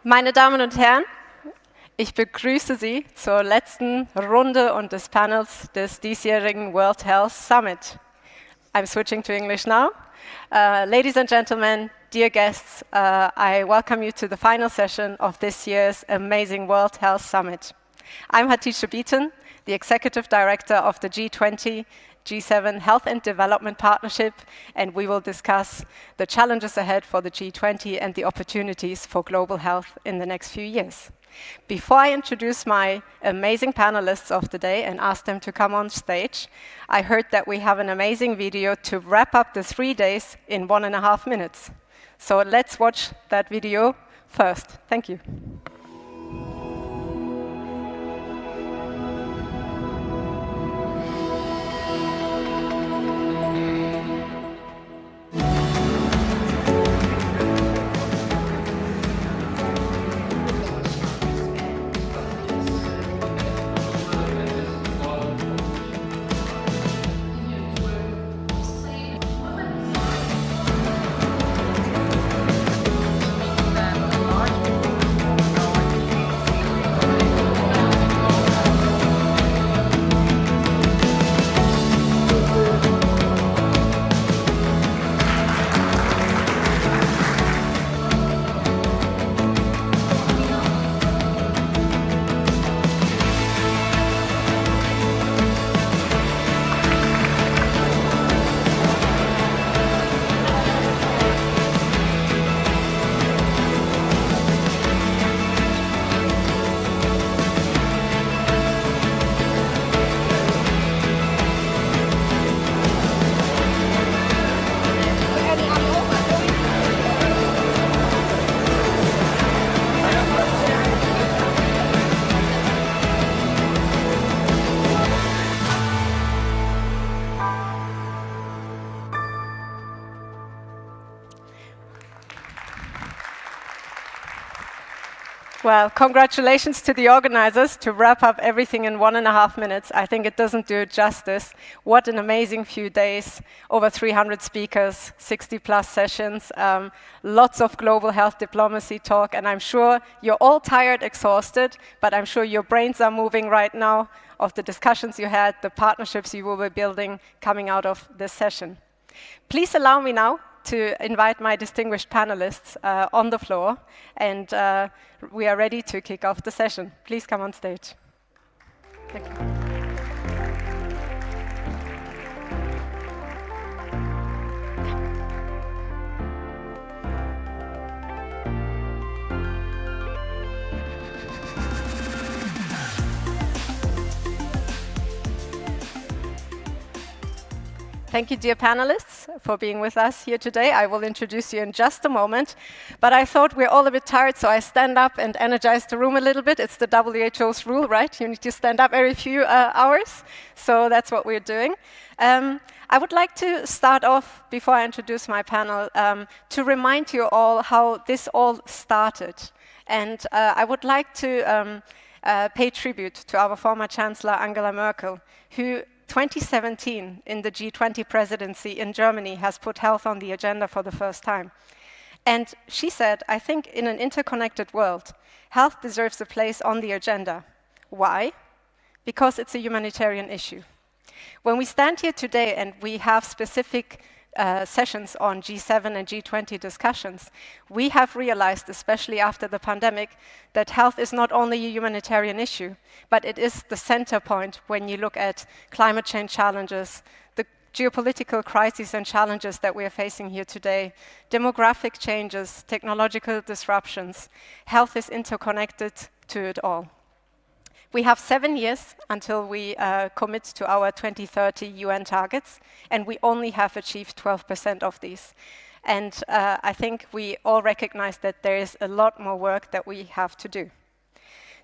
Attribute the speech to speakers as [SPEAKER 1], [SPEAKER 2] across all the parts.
[SPEAKER 1] Meine Damen und Herren, ich begrüße Sie zur letzten Runde und des Panels des diesjährigen World Health Summit. I'm switching to English now. Ladies and gentlemen, dear guests, I welcome you to the final session of this year's amazing World Health Summit. I'm Hatice Beaton, the Executive Director of the G20, G7 Health and Development Partnership, and we will discuss the challenges ahead for the G20 and the opportunities for global health in the next few years. Before I introduce my amazing panelists of the day and ask them to come on stage, I heard that we have an amazing video to wrap up the 3 days in 1.5 minutes. So let's watch that video first. Thank you. Well, congratulations to the organizers to wrap up everything in 1.5 minutes. I think it doesn't do it justice. What an amazing few days, over 300 speakers, 60+ sessions, lots of global health diplomacy talk, and I'm sure you're all tired, exhausted, but I'm sure your brains are moving right now of the discussions you had, the partnerships you will be building coming out of this session. Please allow me now to invite my distinguished panelists on the floor, and we are ready to kick off the session. Please come on stage. Thank you. Thank you, dear panelists, for being with us here today. I will introduce you in just a moment, but I thought we're all a bit tired, so I stand up and energize the room a little bit. It's the WHO's rule, right? You need to stand up every few hours, so that's what we're doing. I would like to start off, before I introduce my panel, to remind you all how this all started. And I would like to pay tribute to our former Chancellor, Angela Merkel, who 2017, in the G20 presidency in Germany, has put health on the agenda for the first time. And she said, I think in an interconnected world, health deserves a place on the agenda. Why? Because it's a humanitarian issue. When we stand here today and we have specific sessions on G7 and G20 discussions, we have realized, especially after the pandemic, that health is not only a humanitarian issue, but it is the center point when you look at climate change challenges, the geopolitical crises and challenges that we are facing here today, demographic changes, technological disruptions. Health is interconnected to it all. We have 7 years until we commit to our 2030 UN targets, and we only have achieved 12% of these. And I think we all recognize that there is a lot more work that we have to do.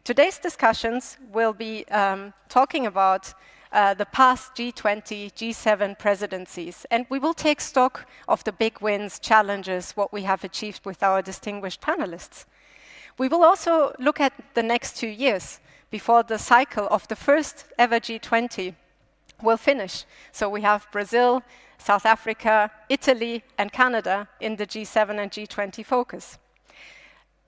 [SPEAKER 1] Today's discussions will be talking about the past G20, G7 presidencies, and we will take stock of the big wins, challenges, what we have achieved with our distinguished panelists. We will also look at the next 2 years before the cycle of the first ever G20 will finish. So we have Brazil, South Africa, Italy, and Canada in the G7 and G20 focus.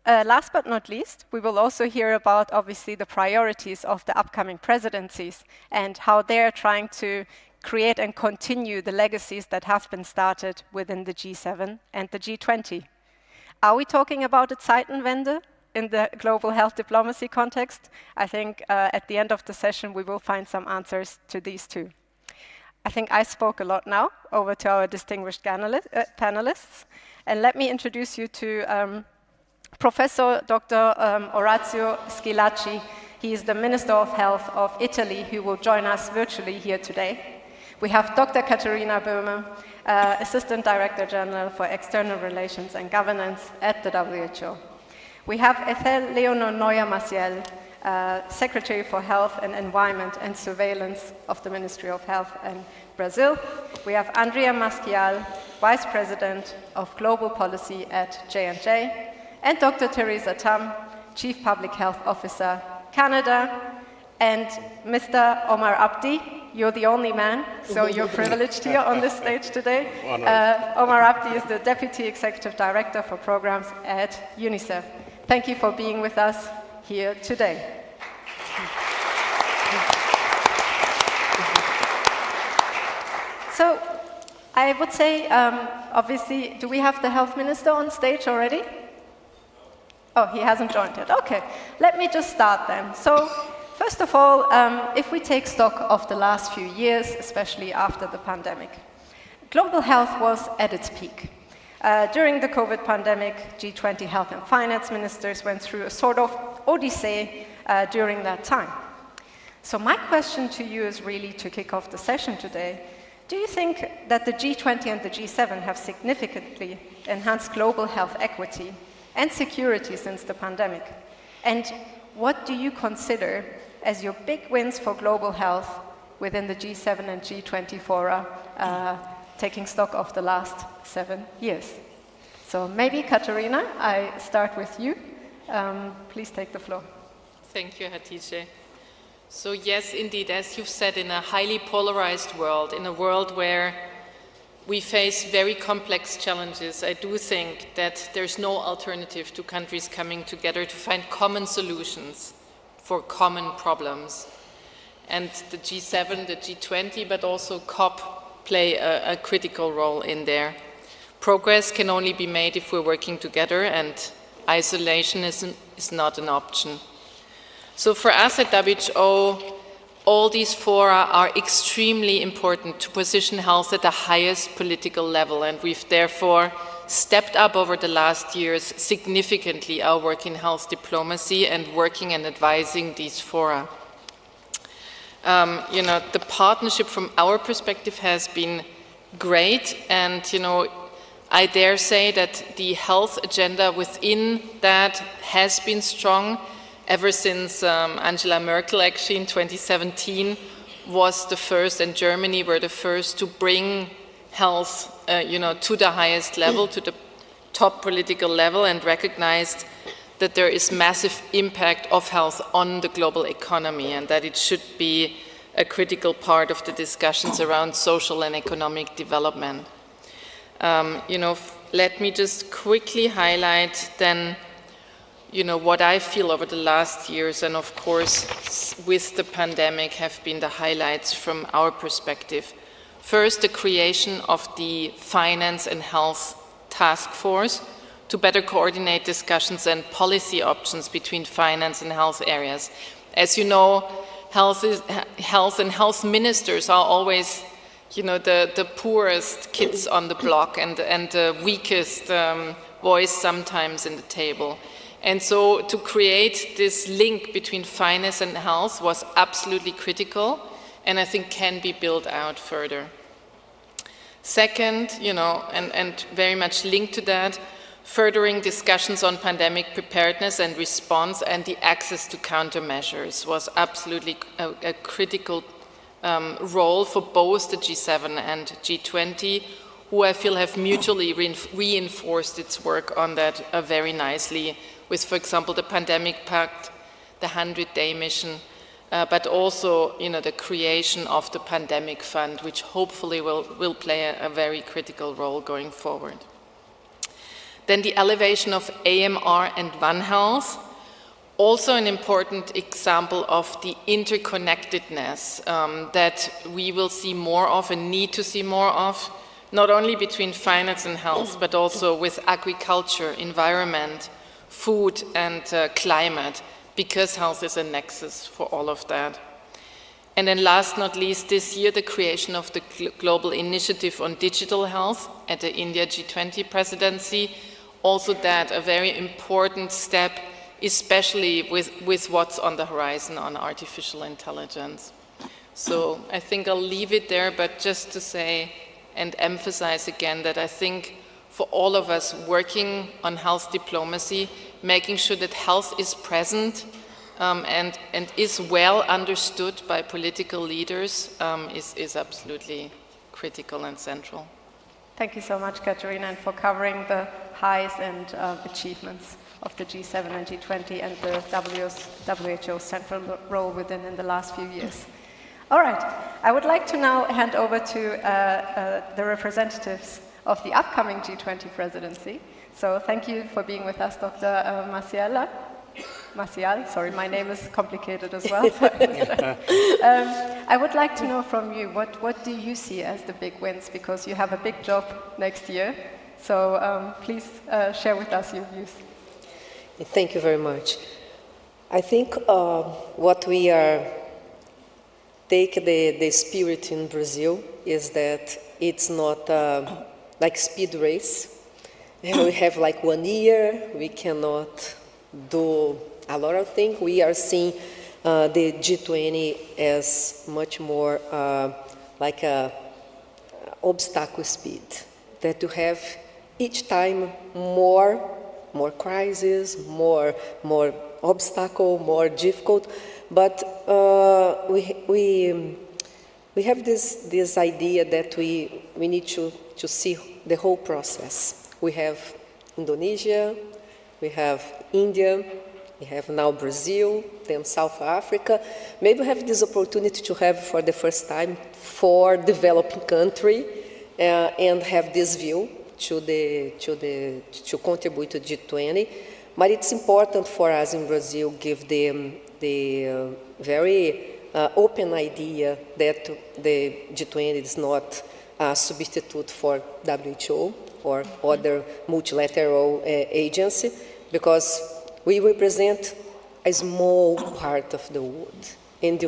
[SPEAKER 1] last but not least, we will also hear about, obviously, the priorities of the upcoming presidencies and how they're trying to create and continue the legacies that have been started within the G7 and the G20. Are we talking about a Zeitenwende in the global health diplomacy context? I think at the end of the session, we will find some answers to these two. I think I spoke a lot now. Over to our distinguished panelists. And let me introduce you to Professor Dr. Orazio Schillaci. He is the Minister of Health of Italy, who will join us virtually here today. We have Dr. Katharina Böhme, Assistant Director General for External Relations and Governance at the WHO. We have Ethel Leonor Neuer-Maciel, Secretary for Health and Environment and Surveillance of the Ministry of Health in Brazil. We have Andrea Mascial, Vice President of Global Policy at J&J, and Dr. Teresa Tam, Chief Public Health Officer, Canada, and Mr. Omar Abdi. You're the only man, so you're privileged here on this stage today. Omar Abdi is the Deputy Executive Director for Programs at UNICEF. Thank you for being with us here today. So I would say, obviously, do we have the Health Minister on stage already? Oh, he hasn't joined yet. Okay, let me just start then. So, first of all, if we take stock of the last few years, especially after the pandemic, global health was at its peak. During the COVID pandemic, G20 health and finance ministers went through a sort of odyssey during that time. So my question to you is really to kick off the session today. Do you think that the G20 and the G7 have significantly enhanced global health equity and security since the pandemic? And what do you consider as your big wins for global health within the G7 and G20 fora, taking stock of the last 7 years? So maybe, Katharina, I start with you. Please take the floor.
[SPEAKER 2] Thank you, Hatice. So yes, indeed, as you've said, in a highly polarized world, in a world where we face very complex challenges, I do think that there's no alternative to countries coming together to find common solutions for common problems. And the G7, the G20, but also COP play a critical role in there. Progress can only be made if we're working together, and isolation is not an option. So for us at WHO, all these fora are extremely important to position health at the highest political level, and we've therefore stepped up over the last years significantly our work in health diplomacy and working and advising these fora. The partnership from our perspective has been great, and I dare say that the health agenda within that has been strong ever since Angela Merkel actually in 2017 was the first, and Germany were the first to bring health to the highest level, to the top political level, and recognized that there is massive impact of health on the global economy and that it should be a critical part of the discussions around social and economic development. Let me just quickly highlight then what I feel over the last years, and of course with the pandemic have been the highlights from our perspective. First, the creation of the Finance and Health Task Force to better coordinate discussions and policy options between finance and health areas. As you know, health and health ministers are always the poorest kids on the block and the weakest voice sometimes in the table. And so to create this link between finance and health was absolutely critical, and I think can be built out further. Second, and very much linked to that, furthering discussions on pandemic preparedness and response and the access to countermeasures was absolutely a critical role for both the G7 and G20, who I feel have mutually reinforced its work on that very nicely with, for example, the Pandemic Pact, the 100-day mission, but also the creation of the Pandemic Fund, which hopefully will play a very critical role going forward. Then the elevation of AMR and One Health, also an important example of the interconnectedness that we will see more of and need to see more of, not only between finance and health, but also with agriculture, environment, food, and climate, because health is a nexus for all of that. And then last not least, this year, the creation of the Global Initiative on Digital Health at the India G20 presidency, also that a very important step, especially with what's on the horizon on artificial intelligence. So I think I'll leave it there, but just to say and emphasize again that I think for all of us working on health diplomacy, making sure that health is present and is well understood by political leaders is absolutely critical and central.
[SPEAKER 1] Thank you so much, Katerina, and for covering the highs and achievements of the G7 and G20 and the WHO's central role within in the last few years. All right, I would like to now hand over to the representatives of the upcoming G20 presidency. So thank you for being with us, Dr. Maciel, sorry, my name is complicated as well. I would like to know from you, what do you see as the big wins? Because you have a big job next year. So please share with us your views.
[SPEAKER 3] Thank you very much. I think what we are take the spirit in Brazil is that it's not like speed race. We have like 1 year, we cannot do a lot of things. We are seeing the G20 as much more like a obstacle speed, that you have each time more crises, more obstacle, more difficult, but we have this idea that we need to see the whole process. We have Indonesia, we have India, we have now Brazil, then South Africa. Maybe we have this opportunity to have for the first time for developing country and have this view to contribute to G20. But it's important for us in Brazil give the very open idea that the G20 is not a substitute for WHO or other multilateral agency, because we represent a small part of the world, and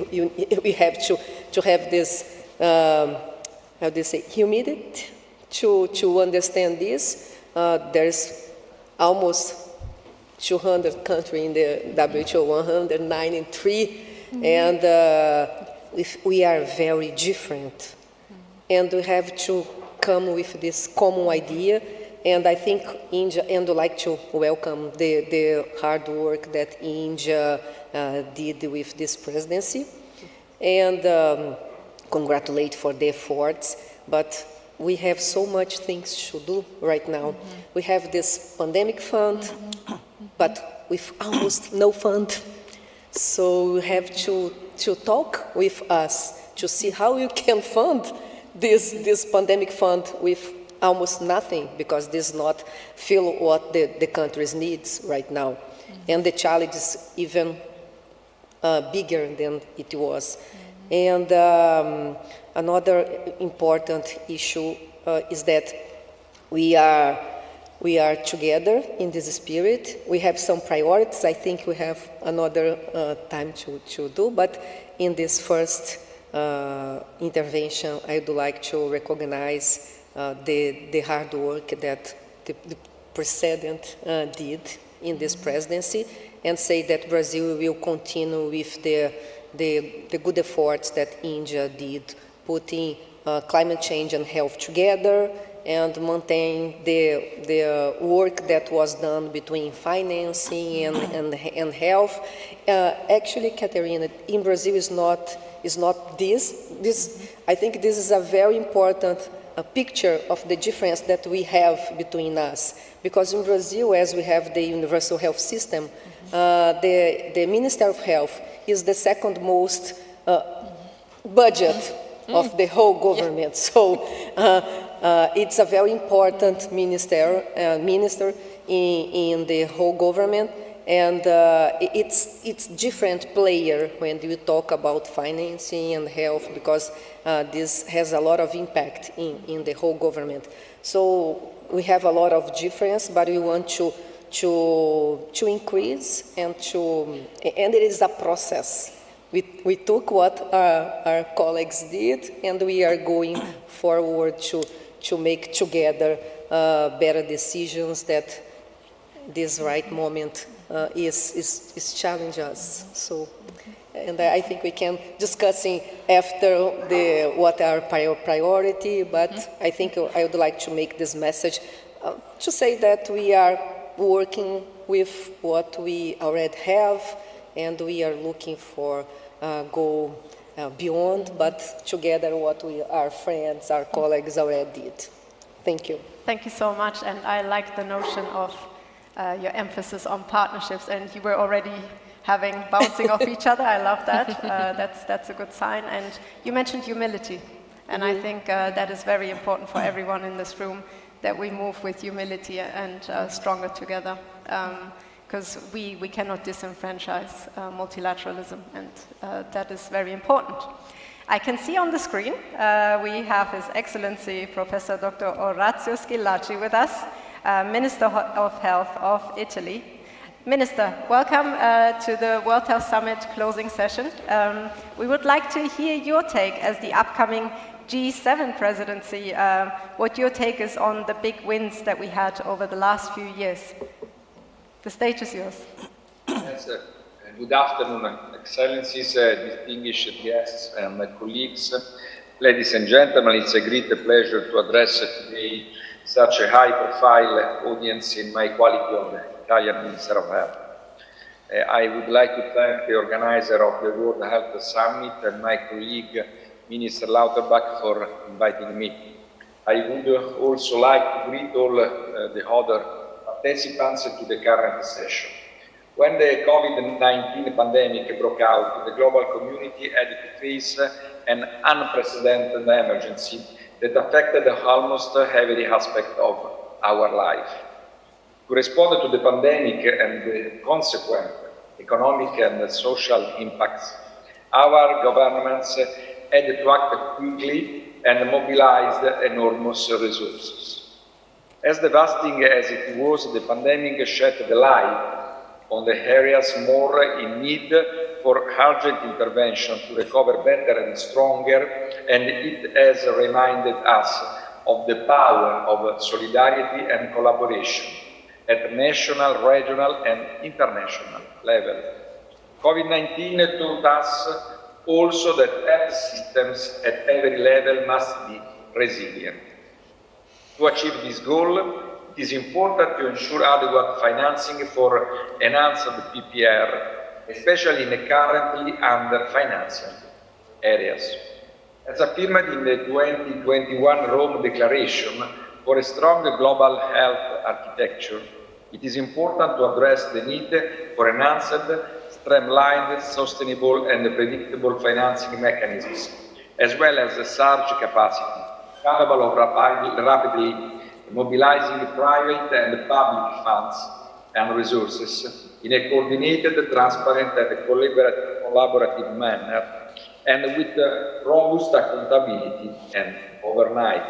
[SPEAKER 3] we have to have this how do you say, humility to understand this. There's almost 200 countries in the WHO, 193, and we are very different, and we have to come with this common idea. And I think India, and I'd like to welcome the hard work that India did with this presidency, and congratulate for the efforts. But we have so much things to do right now. We have this pandemic fund, but with almost no fund. So we have to talk with us to see how you can fund this pandemic fund with almost nothing, because this not feel what the countries needs right now. And the challenge is even bigger than it was. And another important issue is that we are together in this spirit. We have some priorities. I think we have another time to do, but in this first intervention, I would like to recognize the hard work that the precedent did in this presidency, and say that Brazil will continue with the good efforts that India did, putting climate change and health together, and maintain the work that was done between financing and health. Actually, Katerina, in Brazil is not this. I think this is a very important a picture of the difference that we have between us. Because in Brazil, as we have the universal health system, the Minister of Health is the second most budget of the whole government. So it's a very important minister in the whole government, and it's different player when you talk about financing and health, because this has a lot of impact in the whole government. So we have a lot of difference, but we want to increase and it is a process. We took what our colleagues did, and we are going forward to make together better decisions that this right moment is challenge us. So, and I think we can discussing after what our priority, but I think I would like to make this message to say that we are working with what we already have, and we are looking for go beyond, but together what our friends, our colleagues already did. Thank you.
[SPEAKER 1] Thank you so much, and I like the notion of your emphasis on partnerships, and you were already bouncing off each other. I love that. That's a good sign. And you mentioned humility, and I think that is very important for everyone in this room, that we move with humility and stronger together, because we cannot disenfranchise multilateralism, and that is very important. I can see on the screen we have His Excellency Professor Dr. Orazio Schillaci with us, Minister of Health of Italy. Minister, welcome to the World Health Summit closing session. We would like to hear your take as the upcoming G7 presidency, what your take is on the big wins that we had over the last few years. The stage is yours.
[SPEAKER 4] Yes, good afternoon, Excellencies, distinguished guests and colleagues. Ladies and gentlemen, it's a great pleasure to address today such a high-profile audience in my quality of the Italian Minister of Health. I would like to thank the organizer of the World Health Summit and my colleague, Minister Lauterbach, for inviting me. I would also like to greet all the other participants to the current session. When the COVID-19 pandemic broke out, the global community had to face an unprecedented emergency that affected almost every aspect of our life. To respond to the pandemic and the consequent economic and social impacts, our governments had to act quickly and mobilized enormous resources. As devastating as it was, the pandemic shed the light on the areas more in need for urgent intervention to recover better and stronger, and it has reminded us of the power of solidarity and collaboration at national, regional, and international level. COVID-19 taught us also that health systems at every level must be resilient. To achieve this goal, it is important to ensure adequate financing for enhanced PPR, especially in the currently under-financed areas. As affirmed in the 2021 Rome Declaration for a strong global health architecture, it is important to address the need for enhanced, streamlined, sustainable and predictable financing mechanisms, as well as a surge capacity, capable of rapidly mobilizing private and public funds and resources in a coordinated, transparent and collaborative manner, and with robust accountability and oversight.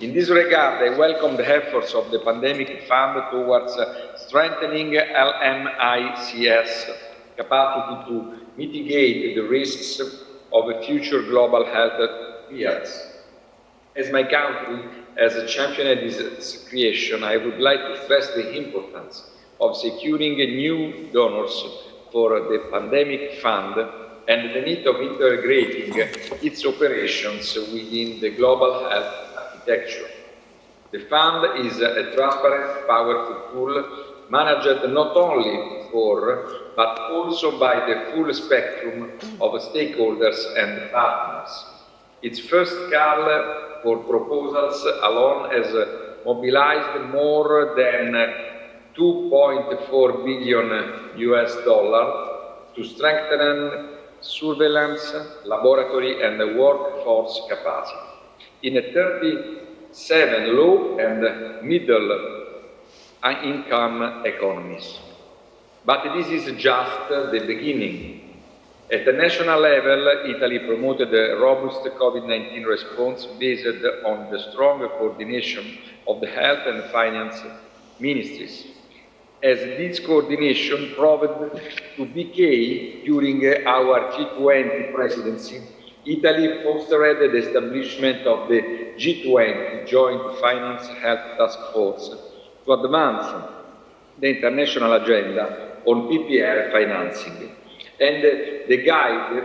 [SPEAKER 4] In this regard, I welcome the efforts of the Pandemic Fund towards strengthening LMICs capacity to mitigate the risks of future global health threats. As my country has championed this creation, I would like to stress the importance of securing new donors for the Pandemic Fund and the need of integrating its operations within the global health architecture. The fund is a transparent, powerful tool managed not only for, but also by the full spectrum of stakeholders and partners. Its first call for proposals alone has mobilized more than $2.4 billion to strengthen surveillance, laboratory and workforce capacity in 30 7 low and middle income economies. But this is just the beginning. At the national level, Italy promoted a robust COVID-19 response based on the strong coordination of the health and finance ministries. As this coordination proved to be key during our G20 presidency, Italy fostered the establishment of the G20 Joint Finance Health Task Force to advance the international agenda on PPR financing, and the guide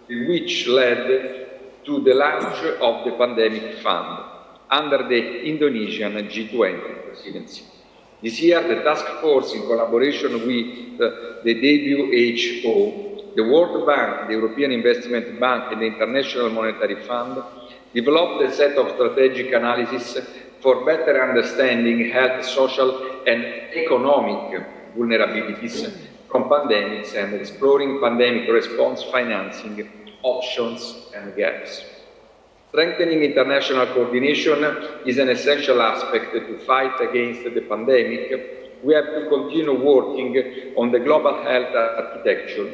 [SPEAKER 4] which led to the launch of the pandemic fund under the Indonesian G20 presidency. This year, the task force, in collaboration with the WHO, the World Bank, the European Investment Bank, and the International Monetary Fund, developed a set of strategic analysis for better understanding health, social, and economic vulnerabilities from pandemics and exploring pandemic response financing options and gaps. Strengthening international coordination is an essential aspect to fight against the pandemic. We have to continue working on the global health architecture,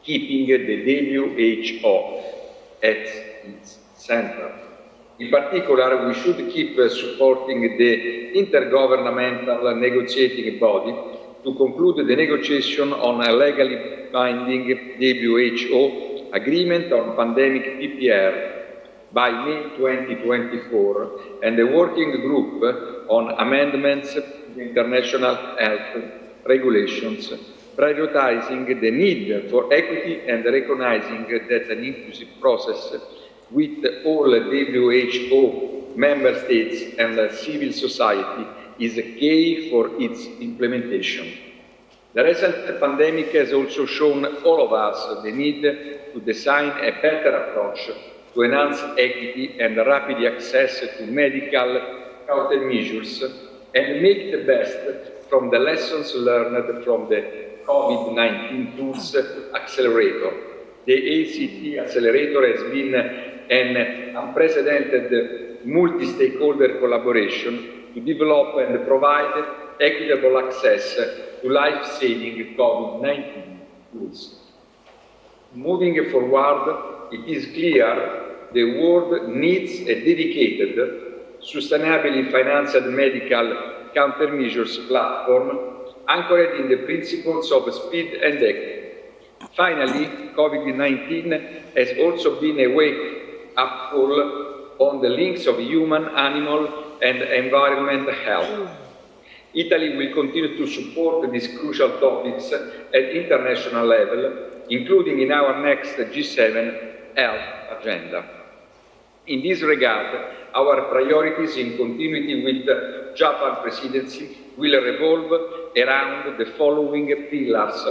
[SPEAKER 4] keeping the WHO at its center. In particular, we should keep supporting the intergovernmental negotiating body to conclude the negotiation on a legally binding WHO agreement on pandemic PPR by May 2024, and a working group on amendments to the international health regulations, prioritizing the need for equity and recognizing that an inclusive process with all WHO member states and civil society is a key for its implementation. The recent pandemic has also shown all of us the need to design a better approach to enhance equity and rapid access to medical countermeasures and make the best from the lessons learned from the COVID-19 Tools Accelerator. The ACT Accelerator has been an unprecedented multi-stakeholder collaboration to develop and provide equitable access to life-saving COVID-19 tools. Moving forward, it is clear the world needs a dedicated, sustainably financed medical countermeasures platform anchored in the principles of speed and equity. Finally, COVID-19 has also been a wake-up call on the links of human, animal, and environment health. Italy will continue to support these crucial topics at international level, including in our next G7 health agenda. In this regard, our priorities, in continuity with the Japan presidency, will revolve around the following pillars.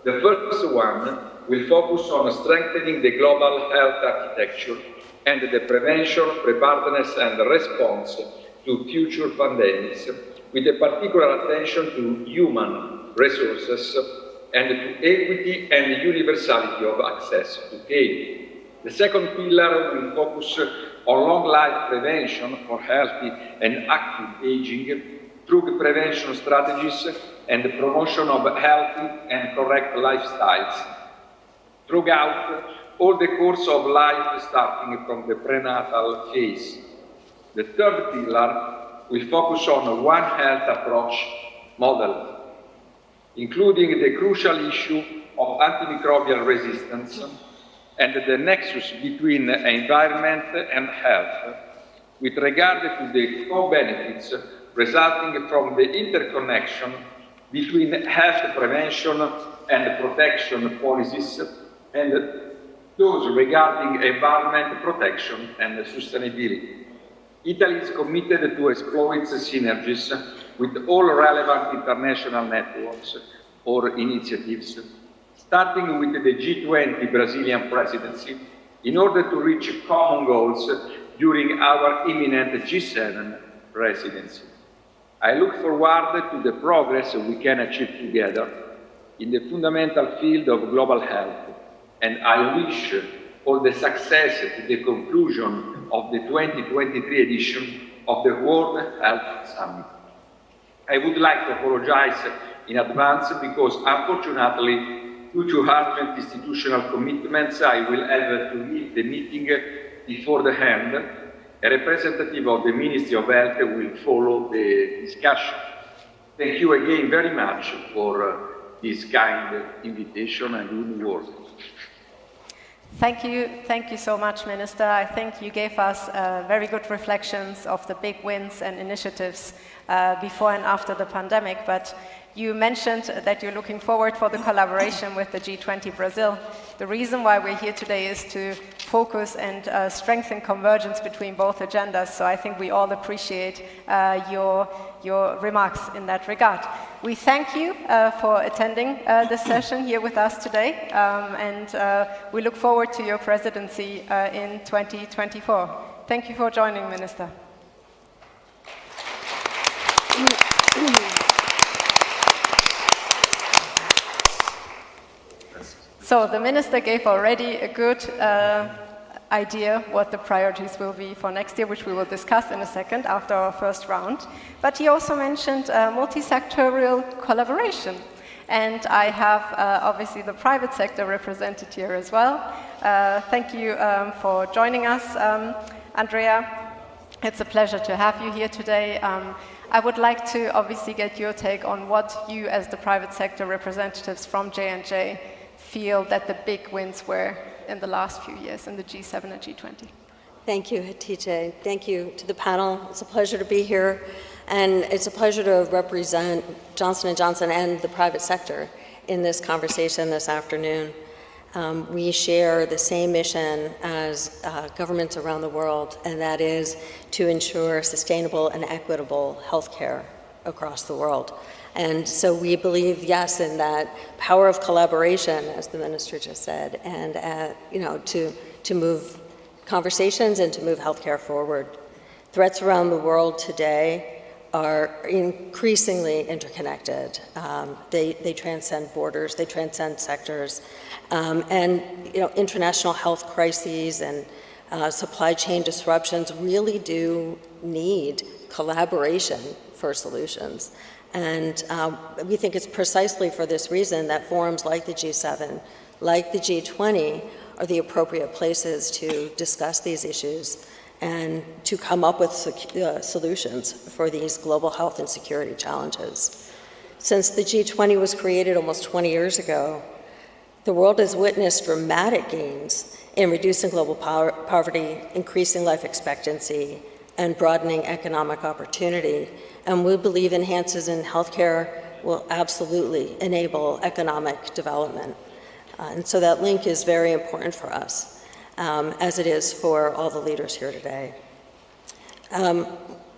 [SPEAKER 4] The first one will focus on strengthening the global health architecture and the prevention, preparedness, and response to future pandemics, with a particular attention to human resources and to equity and universality of access to care. The second pillar will focus on long life prevention for healthy and active aging through prevention strategies and the promotion of healthy and correct lifestyles throughout all the course of life, starting from the prenatal phase. The third pillar will focus on a One Health approach model, including the crucial issue of antimicrobial resistance and the nexus between environment and health, with regard to the co-benefits resulting from the interconnection between health prevention and protection policies and those regarding environment protection and sustainability. Italy is committed to exploit synergies with all relevant international networks or initiatives, starting with the G20 Brazilian presidency, in order to reach common goals during our imminent G7 presidency. I look forward to the progress we can achieve together in the fundamental field of global health, and I wish all the success to the conclusion of the 2023 edition of the World Health Summit. I would like to apologize in advance because, unfortunately, due to urgent institutional commitments, I will have to leave the meeting before the end. A representative of the Ministry of Health will follow the discussion. Thank you again very much for this kind invitation and good work.
[SPEAKER 1] Thank you so much, Minister. I think you gave us very good reflections of the big wins and initiatives before and after the pandemic, but you mentioned that you're looking forward for the collaboration with the G20 Brazil. The reason why we're here today is to focus and strengthen convergence between both agendas, so I think we all appreciate your remarks in that regard. We thank you for attending this session here with us today, and we look forward to your presidency in 2024. Thank you for joining, Minister. So the Minister gave already a good idea what the priorities will be for next year, which we will discuss in a second after our first round. But he also mentioned multi-sectorial collaboration. And I have obviously the private sector represented here as well. Thank you for joining us, Andrea. It's a pleasure to have you here today. I would like to obviously get your take on what you as the private sector representatives from J&J feel that the big wins were in the last few years in the G7 and G20.
[SPEAKER 5] Thank you, Hatice. Thank you to the panel. It's a pleasure to be here, and it's a pleasure to represent Johnson & Johnson and the private sector in this conversation this afternoon. We share the same mission as governments around the world, and that is to ensure sustainable and equitable healthcare across the world. And so we believe, yes, in that power of collaboration, as the minister just said, and to move conversations and to move healthcare forward. Threats around the world today are increasingly interconnected. They transcend borders, they transcend sectors, and international health crises and supply chain disruptions really do need collaboration for solutions. And we think it's precisely for this reason that forums like the G7, like the G20, are the appropriate places to discuss these issues and to come up with solutions for these global health and security challenges. Since the G20 was created almost 20 years ago, the world has witnessed dramatic gains in reducing global poverty, increasing life expectancy, and broadening economic opportunity. And we believe enhances in healthcare will absolutely enable economic development. And so that link is very important for us, as it is for all the leaders here today.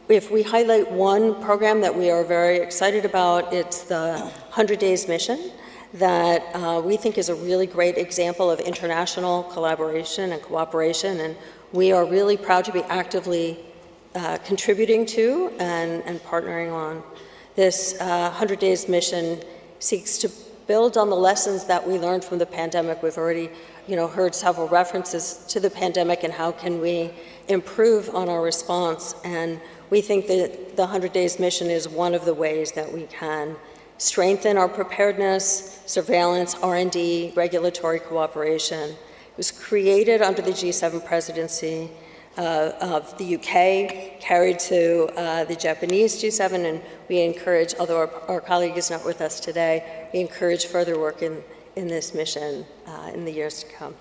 [SPEAKER 5] If we highlight one program that we are very excited about, it's the 100 Days Mission that we think is a really great example of international collaboration and cooperation, and we are really proud to be actively contributing to and partnering on. This 100 Days Mission seeks to build on the lessons that we learned from the pandemic. We've already heard several references to the pandemic and how can we improve on our response. And we think that the 100 Days Mission is one of the ways that we can strengthen our preparedness, surveillance, R&D, regulatory cooperation. It was created under the G7 presidency of the UK, carried to the Japanese G7, and we encourage, although our colleague is not with us today, we encourage further work in this mission in the years to come.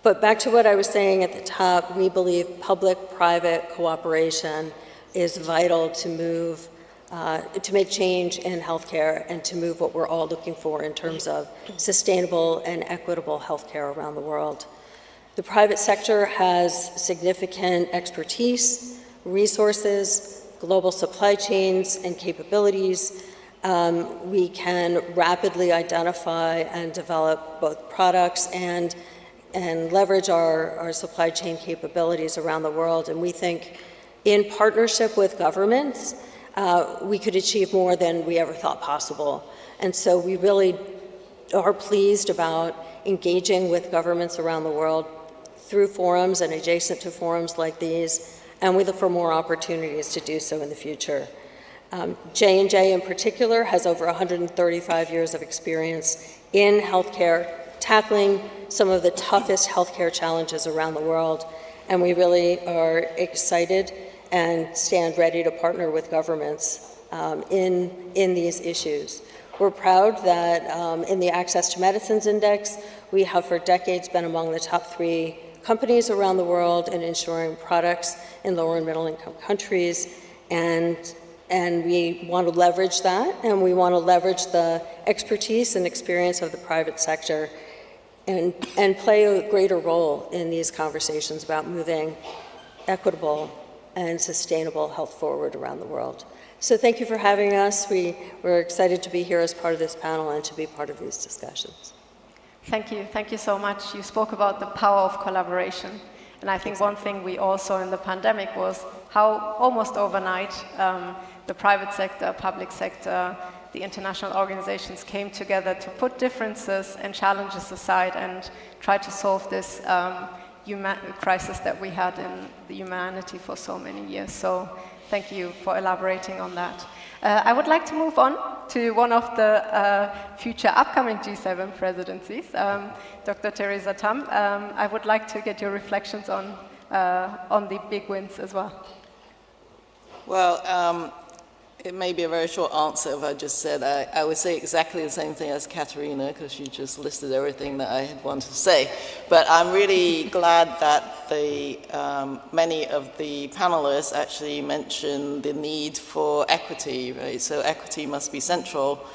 [SPEAKER 5] But back to what I was saying at the top, we believe public-private cooperation is vital to move, to make change in healthcare and to move what we're all looking for in terms of sustainable and equitable healthcare around the world. The private sector has significant expertise, resources, global supply chains, and capabilities. We can rapidly identify and develop both products and leverage our supply chain capabilities around the world. And we think in partnership with governments, we could achieve more than we ever thought possible. And so we really are pleased about engaging with governments around the world through forums and adjacent to forums like these, and we look for more opportunities to do so in the future. J&J in particular has over 135 years of experience in healthcare, tackling some of the toughest healthcare challenges around the world, and we really are excited and stand ready to partner with governments in these issues. We're proud that in the Access to Medicines Index, we have for decades been among the top 3 companies around the world in ensuring products in lower and middle income countries, and we want to leverage that, and we want to leverage the expertise and experience of the private sector and play a greater role in these conversations about moving equitable and sustainable health forward around the world. So thank you for having us. We're excited to be here as part of this panel and to be part of these discussions.
[SPEAKER 1] Thank you so much. You spoke about the power of collaboration. And I think one thing we all saw in the pandemic was how almost overnight the private sector, public sector, the international organizations came together to put differences and challenges aside and try to solve this crisis that we had in the humanity for so many years. So thank you for elaborating on that. I would like to move on to one of the future upcoming G7 presidencies, Dr. Theresa Tam. I would like to get your reflections on the big wins as well.
[SPEAKER 6] Well, it may be a very short answer if I just said I would say exactly the same thing as Katerina, because she just listed everything that I had wanted to say. But I'm really glad that many of the panelists actually mentioned the need for equity, right? So equity must be central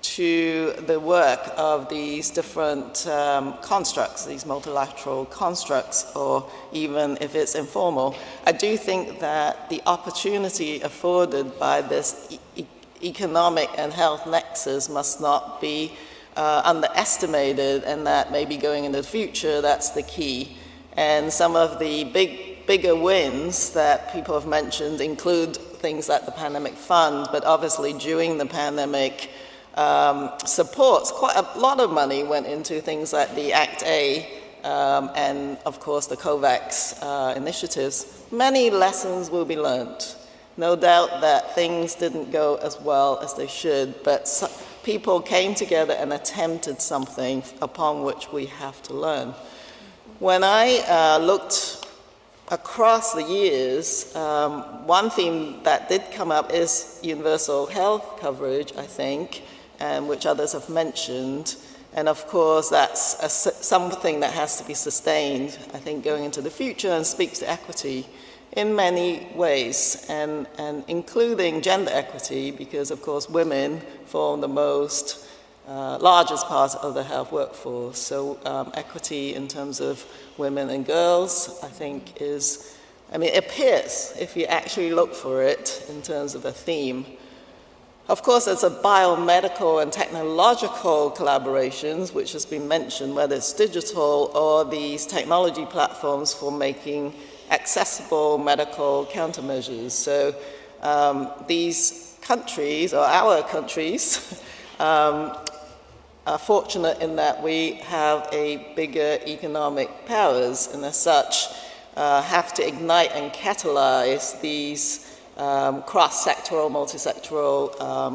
[SPEAKER 6] to the work of these different constructs, these multilateral constructs, or even if it's informal. I do think that the opportunity afforded by this economic and health nexus must not be underestimated, and that maybe going into the future, that's the key. And some of the bigger wins that people have mentioned include things like the Pandemic Fund, but obviously during the pandemic, supports, quite a lot of money went into things like the Act A and, of course, the COVAX initiatives. Many lessons will be learned. No doubt that things didn't go as well as they should, but people came together and attempted something upon which we have to learn. When I looked across the years, one theme that did come up is universal health coverage, I think, and which others have mentioned. And of course, that's something that has to be sustained, I think, going into the future, and speaks to equity in many ways, and including gender equity, because of course women form the largest part of the health workforce. So equity in terms of women and girls, I think it appears, if you actually look for it in terms of a theme. Of course, there's a biomedical and technological collaborations, which has been mentioned, whether it's digital or these technology platforms for making accessible medical countermeasures. So these countries, or our countries, are fortunate in that we have a bigger economic powers, and as such have to ignite and catalyze these cross-sectoral, multi-sectoral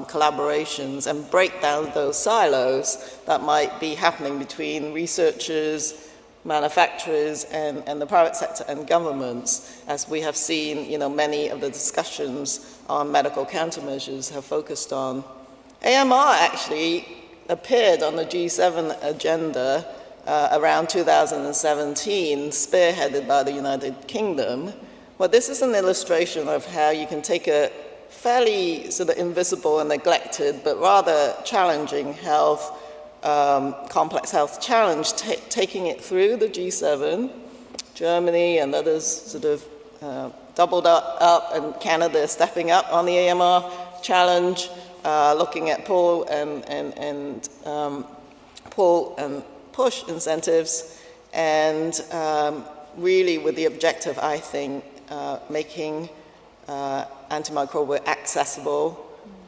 [SPEAKER 6] collaborations and break down those silos that might be happening between researchers, manufacturers, and the private sector and governments. As we have seen, many of the discussions on medical countermeasures have focused on. AMR actually appeared on the G7 agenda around 2017, spearheaded by the United Kingdom. Well, this is an illustration of how you can take a fairly sort of invisible and neglected, but rather challenging complex health challenge, taking it through the G7, Germany and others sort of doubled up, and Canada stepping up on the AMR challenge, looking at pull and push incentives, and really with the objective, I think, making antimicrobial accessible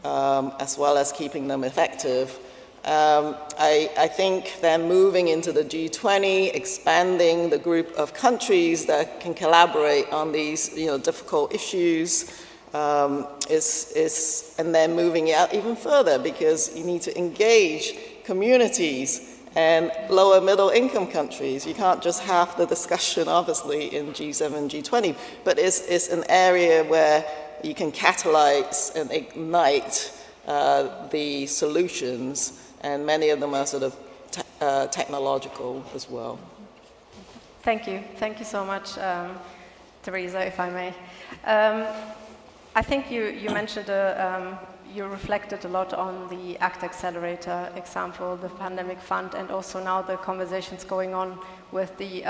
[SPEAKER 6] as well as keeping them effective. I think they're moving into the G20, expanding the group of countries that can collaborate on these difficult issues. And then moving out even further, because you need to engage communities and lower middle income countries. You can't just have the discussion, obviously, in G7 and G20, but it's an area where you can catalyze and ignite the solutions, and many of them are sort of technological as well.
[SPEAKER 1] Thank you so much, Teresa, if I may. I think you mentioned, you reflected a lot on the ACT Accelerator example, the pandemic fund, and also now the conversations going on with the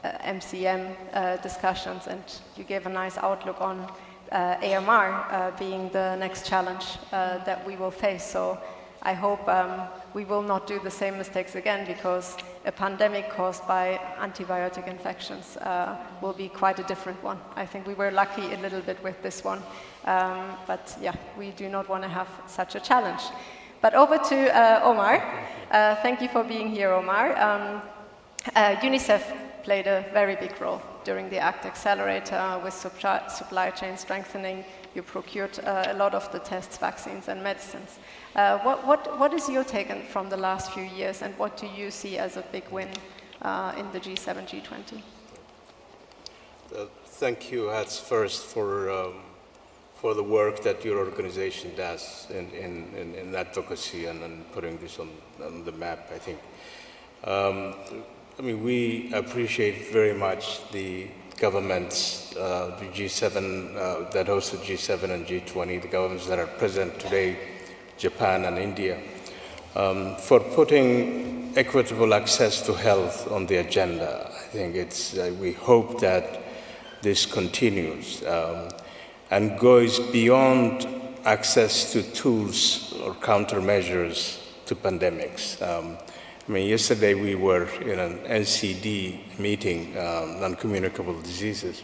[SPEAKER 1] MCM discussions, and you gave a nice outlook on AMR being the next challenge that we will face. So I hope we will not do the same mistakes again, because a pandemic caused by antibiotic infections will be quite a different one. I think we were lucky a little bit with this one, but yeah, we do not want to have such a challenge. But over to Omar. Thank you for being here, Omar. UNICEF played a very big role during the ACT Accelerator with supply chain strengthening. You procured a lot of the tests, vaccines, and medicines. What is your take from the last few years, and what do you see as a big win in the G7, G20?
[SPEAKER 7] Thank you, Hats, first for the work that your organization does in advocacy and putting this on the map, I think. I mean, we appreciate very much the governments, the G7 that hosted G7 and G20, the governments that are present today, Japan and India, for putting equitable access to health on the agenda. I think we hope that this continues and goes beyond access to tools or countermeasures to pandemics. I mean, yesterday we were in an NCD meeting, non-communicable diseases,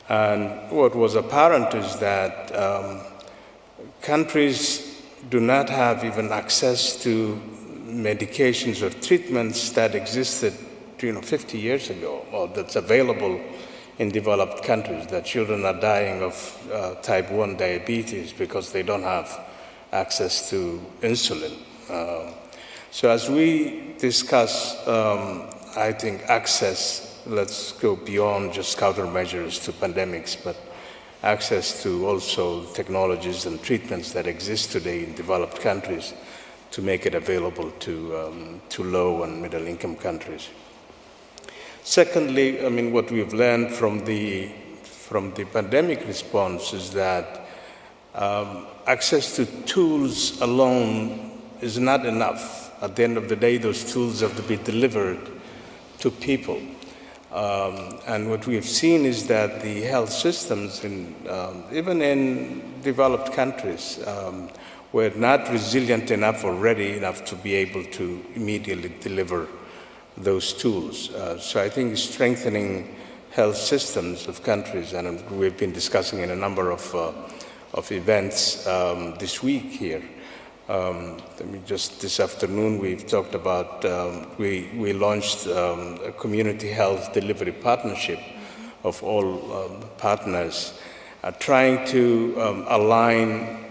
[SPEAKER 7] and what was apparent is that countries do not have even access to medications or treatments that existed 50 years ago, or that's available in developed countries, that children are dying of type 1 diabetes because they don't have access to insulin. So as we discuss, I think, access, let's go beyond just countermeasures to pandemics, but access to also technologies and treatments that exist today in developed countries to make it available to low and middle income countries. Secondly, I mean, what we've learned from the pandemic response is that access to tools alone is not enough. At the end of the day, those tools have to be delivered to people. And what we have seen is that the health systems, even in developed countries, were not resilient enough or ready enough to be able to immediately deliver those tools. So I think strengthening health systems of countries, and we've been discussing in a number of events this week here. Just this afternoon, we've talked about, we launched a community health delivery partnership of all partners, trying to align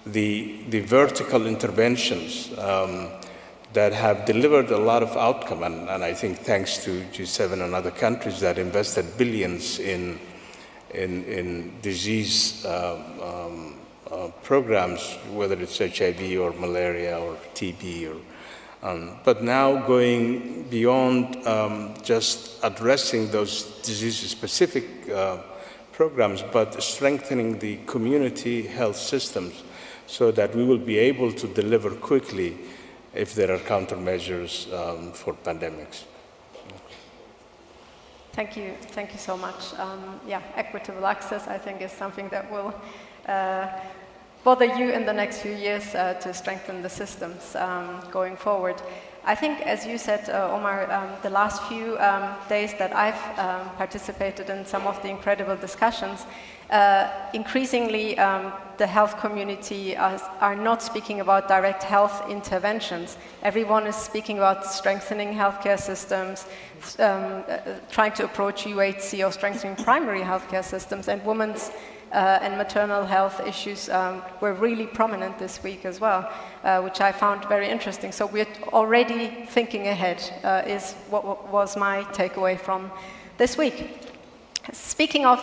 [SPEAKER 7] the vertical interventions that have delivered a lot of outcome, and I think thanks to G7 and other countries that invested billions in disease programs, whether it's HIV or malaria or TB, but now going beyond just addressing those disease-specific programs, but strengthening the community health systems so that we will be able to deliver quickly if there are countermeasures for pandemics.
[SPEAKER 1] Thank you so much. Yeah, equitable access, I think, is something that will bother you in the next few years to strengthen the systems going forward. I think, as you said, Omar, the last few days that I've participated in some of the incredible discussions, increasingly the health community are not speaking about direct health interventions. Everyone is speaking about strengthening healthcare systems, trying to approach UHC or strengthening primary healthcare systems, and women's and maternal health issues were really prominent this week as well, which I found very interesting. So we're already thinking ahead, is what was my takeaway from this week. Speaking of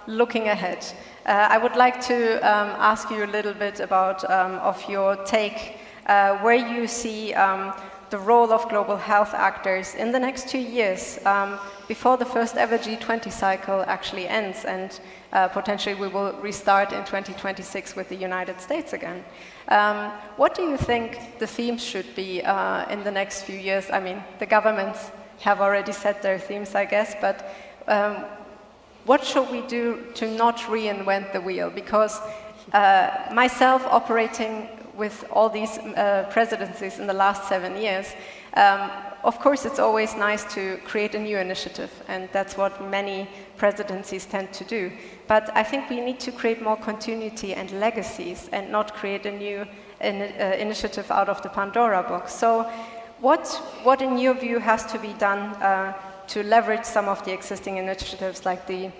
[SPEAKER 1] looking ahead, I would like to ask you a little bit about of your take, where you see the role of global health actors in the next 2 years, before the first ever G20 cycle actually ends, and potentially we will restart in 2026 with the United States again. What do you think the themes should be in the next few years? I mean, the governments have already set their themes, I guess, but what should we do to not reinvent the wheel? Because myself operating with all these presidencies in the last 7 years, of course it's always nice to create a new initiative, and that's what many presidencies tend to do. But I think we need to create more continuity and legacies and not create a new initiative out of the Pandora box. So what in your view has to be done to leverage some of the existing initiatives like the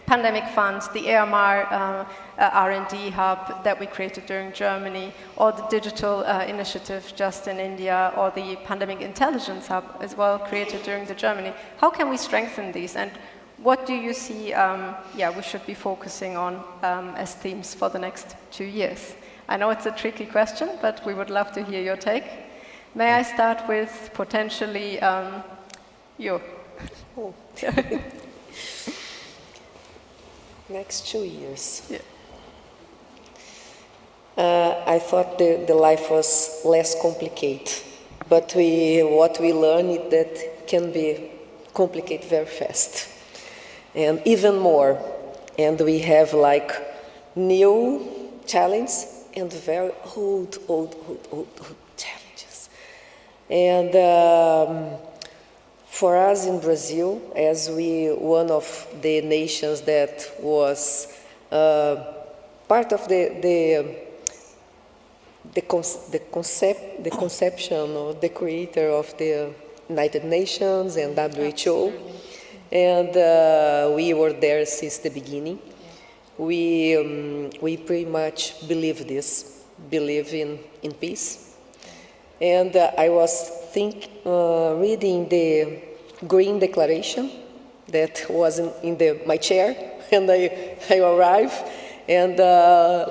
[SPEAKER 1] pandemic funds, the AMR R&D hub that we created during Germany, or the digital initiative just in India, or the pandemic intelligence hub as well created during the Germany? How can we strengthen these, and what do you see we should be focusing on as themes for the next 2 years? I know it's a tricky question, but we would love to hear your take. May I start with potentially you?
[SPEAKER 3] Oh. Next 2 years.
[SPEAKER 1] Yeah.
[SPEAKER 3] I thought the life was less complicated, but what we learned is that can be complicated very fast, and even more. And we have like new challenges and very old challenges. And for us in Brazil, as one of the nations that was part of the conception of the creator of the United Nations and WHO, and we were there since the beginning. We pretty much believe in peace. And I was reading the Green Declaration that was in my chair, and I arrived, and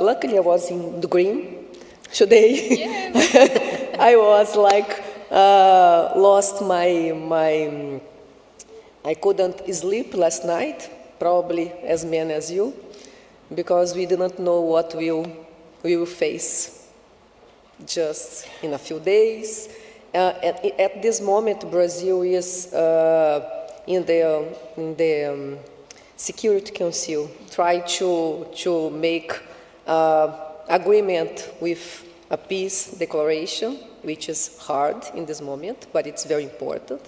[SPEAKER 3] luckily I was in the green today. Yes. I was like lost I couldn't sleep last night, probably as many as you, because we didn't know what we will face just in a few days. At this moment, Brazil is in the Security Council, try to make agreement with a peace declaration, which is hard in this moment, but it's very important.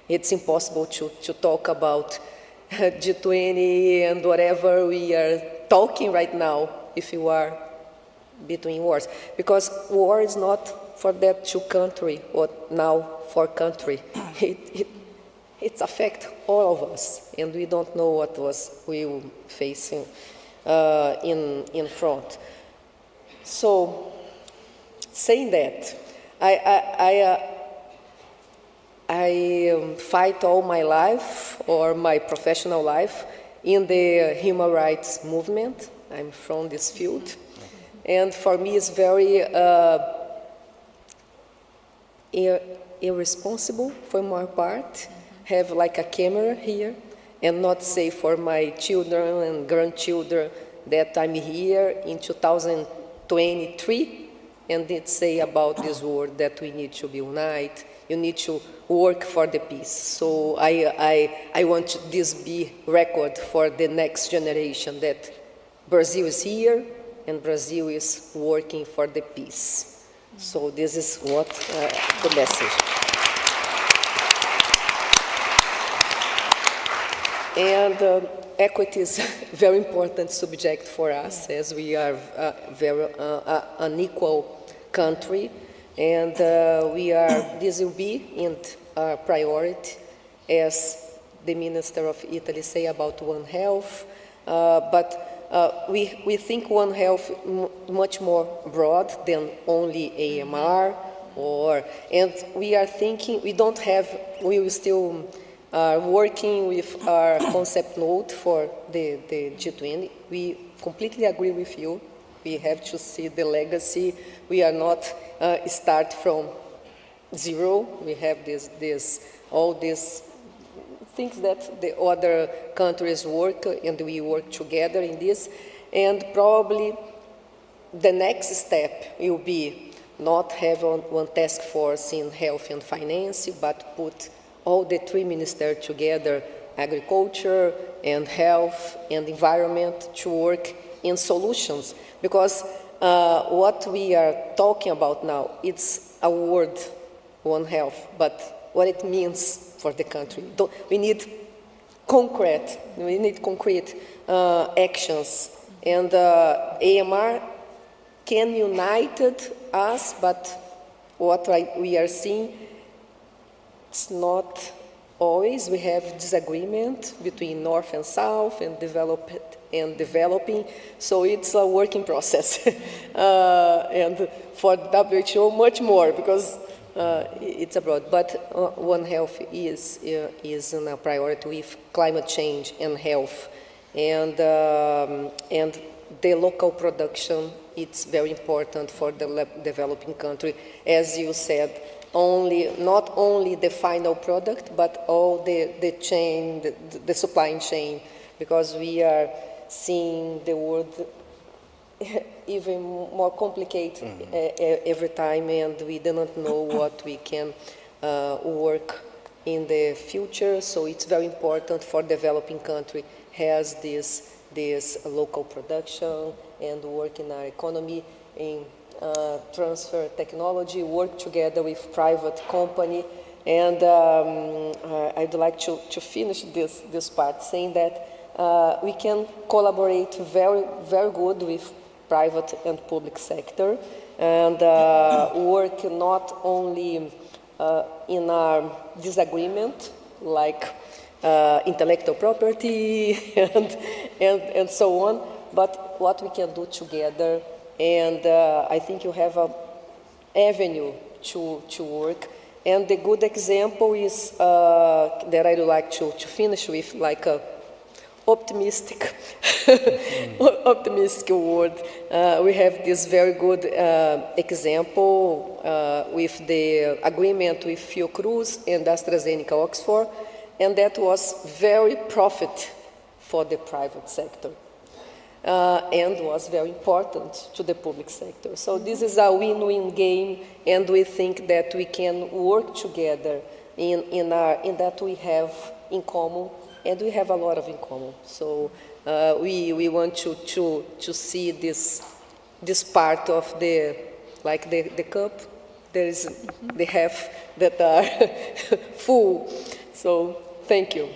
[SPEAKER 3] It's impossible to talk about G20 and whatever we are talking right now if you are between wars, because war is not for that 2 country or now 4 country. It affects all of us, and we don't know what we will facing in front. So, saying that, I fight all my life, or my professional life, in the human rights movement. I'm from this field. And for me, it's very irresponsible from my part, have like a camera here, and not say for my children and grandchildren that I'm here in 2023, and it say about this word that we need to be united, you need to work for the peace. So I want this be record for the next generation that Brazil is here, and Brazil is working for the peace. So this is what the message. And equity is a very important subject for us, as we are a very unequal country, and this will be in our priority, as the Minister of Italy say about One Health, but we think One Health much more broad than only AMR, and we are thinking, we will still working with our concept note for the G20. We completely agree with you. We have to see the legacy. We are not start from zero. We have all these things that the other countries work, and we work together in this. And probably the next step will be not have one task force in health and finance, but put all the three ministers together, agriculture and health and environment, to work in solutions. Because what we are talking about now, it's a word, One Health, but what it means for the country. We need concrete actions. And AMR can unite us, but what we are seeing, it's not always. We have disagreement between North and South and developing, so it's a working process. And for WHO, much more, because it's abroad. But One Health is a priority with climate change and health. And the local production, it's very important for the developing country. As you said, not only the final product, but all the chain, the supply chain, because we are seeing the world even more complicated every time, and we do not know what we can work in the future. So it's very important for developing country has this local production and work in our economy, in transfer technology, work together with private company. And I'd like to finish this part saying that we can collaborate very, very good with private and public sector, and work not only in our disagreement, like intellectual property and so on, but what we can do together. And I think you have an avenue to work. And the good example is that I'd like to finish with, like a optimistic word. We have this very good example with the agreement with Fiocruz and AstraZeneca Oxford, and that was very profit for the private sector. And was very important to the public sector. So this is a win-win game, and we think that we can work together in that we have in common, and we have a lot of in common. So we want to see this part of the cup. There is the half that are full. So thank you.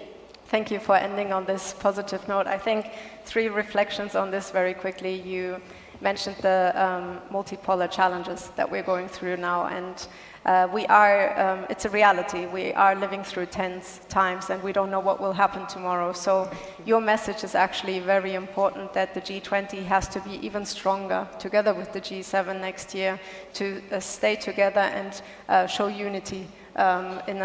[SPEAKER 1] Thank you for ending on this positive note. I think 3 reflections on this very quickly. You mentioned the multipolar challenges that we're going through now, and it's a reality. We are living through tense times, and we don't know what will happen tomorrow. So your message is actually very important, that the G20 has to be even stronger, together with the G7 next year, to stay together and show unity in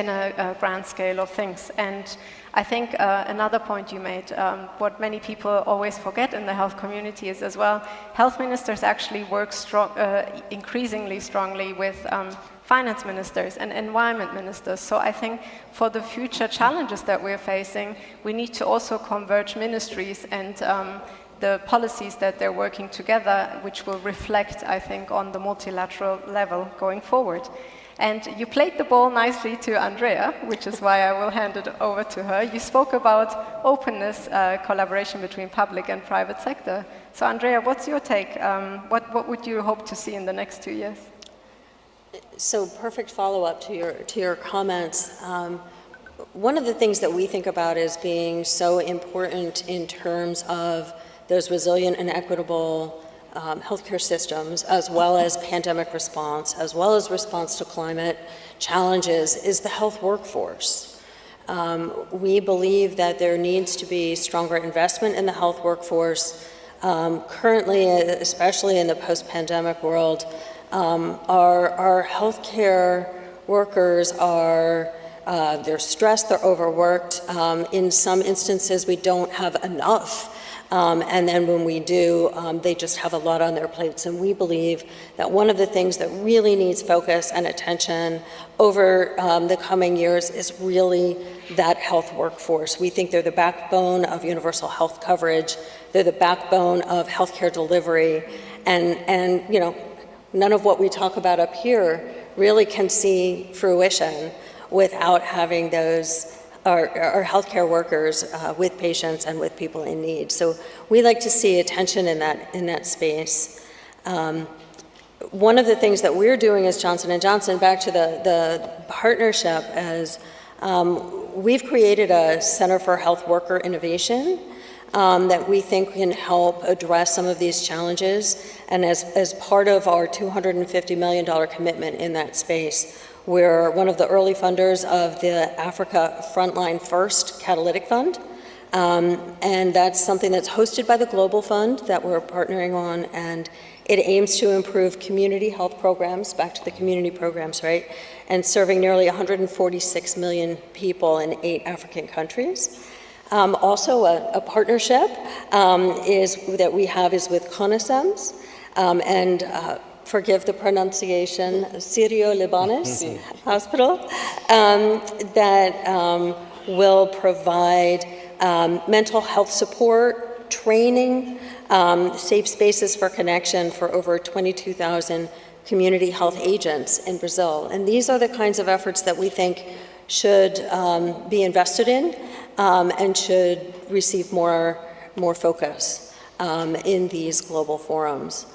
[SPEAKER 1] a grand scale of things. And I think another point you made, what many people always forget in the health community is as well, health ministers actually work increasingly strongly with finance ministers and environment ministers. So I think for the future challenges that we're facing, we need to also converge ministries and the policies that they're working together, which will reflect, I think, on the multilateral level going forward. And you played the ball nicely to Andrea, which is why I will hand it over to her. You spoke about openness, collaboration between public and private sector. So Andrea, what's your take? What would you hope to see in the next 2 years?
[SPEAKER 5] So perfect follow-up to your comments. One of the things that we think about as being so important in terms of those resilient and equitable healthcare systems, as well as pandemic response, as well as response to climate challenges, is the health workforce. We believe that there needs to be stronger investment in the health workforce. Currently, especially in the post-pandemic world, our healthcare workers are they're stressed, they're overworked. In some instances, we don't have enough. And then when we do, they just have a lot on their plates. And we believe that one of the things that really needs focus and attention over the coming years is really that health workforce. We think they're the backbone of universal health coverage. They're the backbone of healthcare delivery. And you know, none of what we talk about up here really can see fruition without having those our healthcare workers with patients and with people in need. So we like to see attention in that space. One of the things that we're doing as Johnson & Johnson, back to the partnership, is we've created a Center for Health Worker Innovation that we think can help address some of these challenges. And as part of our $250 million commitment in that space, we're one of the early funders of the Africa Frontline First Catalytic Fund. And that's something that's hosted by the Global Fund that we're partnering on. And it aims to improve community health programs, back to the community programs, right? And serving nearly 146 million people in 8 African countries. Also, a partnership that we have is with CONICEMS, and forgive the pronunciation, Syrio-Libanese Hospital, that will provide mental health support, training, safe spaces for connection for over 22,000 community health agents in Brazil. And these are the kinds of efforts that we think should be invested in and should receive more focus in these global forums.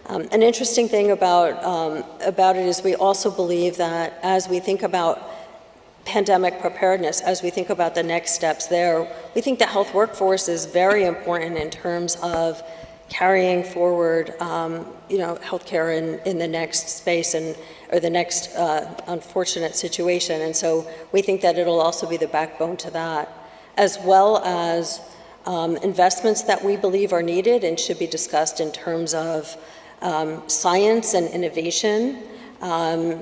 [SPEAKER 5] An interesting thing about it is we also believe that as we think about pandemic preparedness, as we think about the next steps there, we think the health workforce is very important in terms of carrying forward, healthcare in the next space or the next unfortunate situation. And so we think that it'll also be the backbone to that, as well as investments that we believe are needed and should be discussed in terms of science and innovation,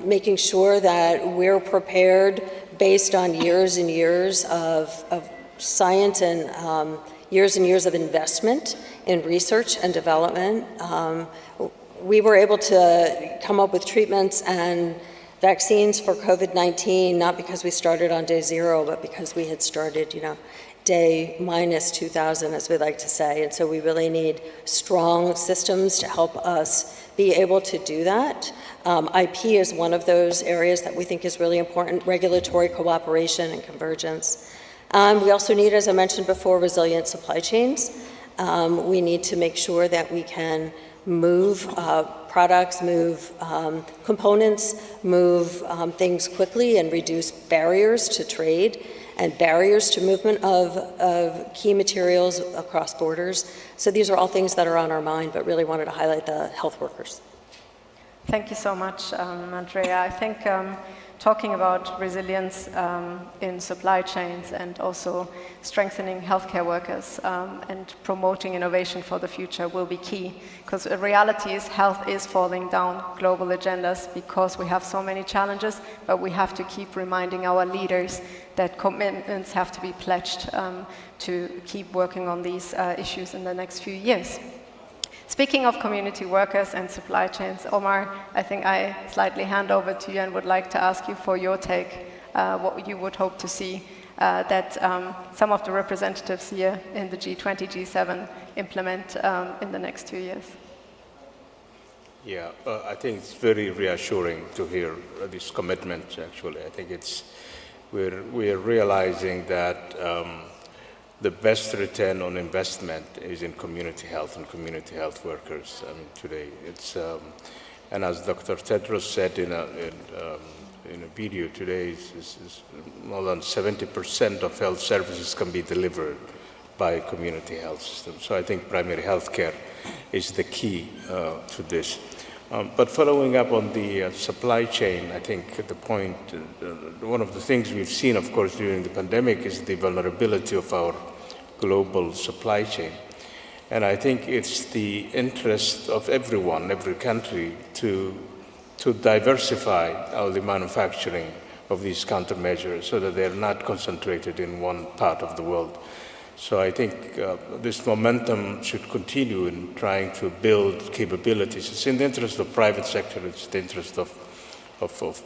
[SPEAKER 5] making sure that we're prepared based on years and years of science and years of investment in research and development. We were able to come up with treatments and vaccines for COVID-19, not because we started on day 0, but because we had started, day minus 2,000, as we like to say. And so we really need strong systems to help us be able to do that. IP is one of those areas that we think is really important, regulatory cooperation and convergence. We also need, as I mentioned before, resilient supply chains. We need to make sure that we can move products, move components, move things quickly and reduce barriers to trade and barriers to movement of key materials across borders. So these are all things that are on our mind, but really wanted to highlight the health workers.
[SPEAKER 1] Thank you so much, Andrea. I think talking about resilience in supply chains and also strengthening healthcare workers and promoting innovation for the future will be key, because the reality is health is falling down global agendas because we have so many challenges, but we have to keep reminding our leaders that commitments have to be pledged to keep working on these issues in the next few years. Speaking of community workers and supply chains, Omar, I think I slightly hand over to you and would like to ask you for your take, what you would hope to see that some of the representatives here in the G20, G7 implement in the next 2 years.
[SPEAKER 7] Yeah, I think it's very reassuring to hear this commitment, actually. I think we're realizing that the best return on investment is in community health and community health workers. I mean, today and as Dr. Tedros said in a video today, is more than 70% of health services can be delivered by community health systems. So I think primary health care is the key to this. But following up on the supply chain, I think the point, one of the things we've seen, of course, during the pandemic is the vulnerability of our global supply chain. And I think it's the interest of everyone, every country, to diversify the manufacturing of these countermeasures so that they're not concentrated in one part of the world. So I think this momentum should continue in trying to build capabilities. It's in the interest of private sector, it's the interest of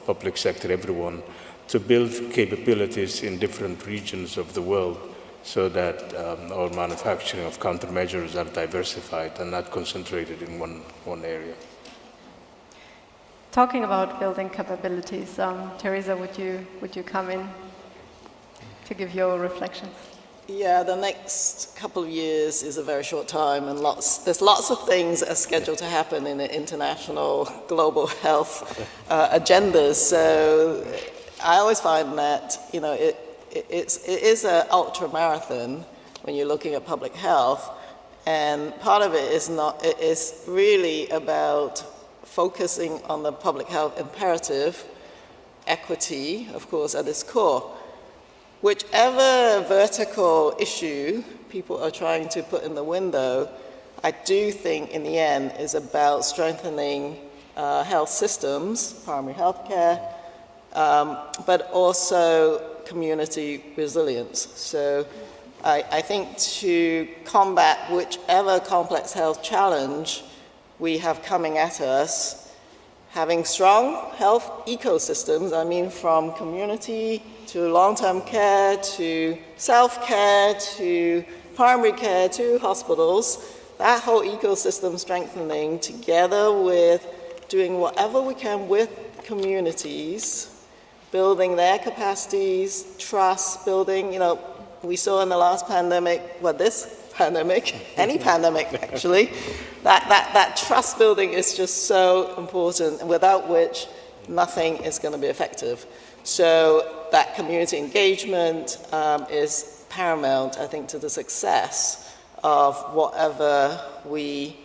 [SPEAKER 7] public sector, everyone, to build capabilities in different regions of the world so that our manufacturing of countermeasures are diversified and not concentrated in one area.
[SPEAKER 1] Talking about building capabilities, Teresa, would you come in to give your reflections?
[SPEAKER 6] Yeah, the next couple of years is a very short time, and there's lots of things that are scheduled to happen in the international global health agendas. So I always find that it is an ultra marathon when you're looking at public health, and part of it is really about focusing on the public health imperative, equity, of course, at its core. Whichever vertical issue people are trying to put in the window, I do think in the end is about strengthening health systems, primary health care, but also community resilience. So I think to combat whichever complex health challenge we have coming at us, having strong health ecosystems, I mean from community to long-term care, to self-care, to primary care, to hospitals, that whole ecosystem strengthening together with doing whatever we can with communities, building their capacities, trust building, we saw in the last pandemic, this pandemic, any pandemic actually, that trust building is just so important, without which nothing is going to be effective. So that community engagement is paramount, I think, to the success of whatever we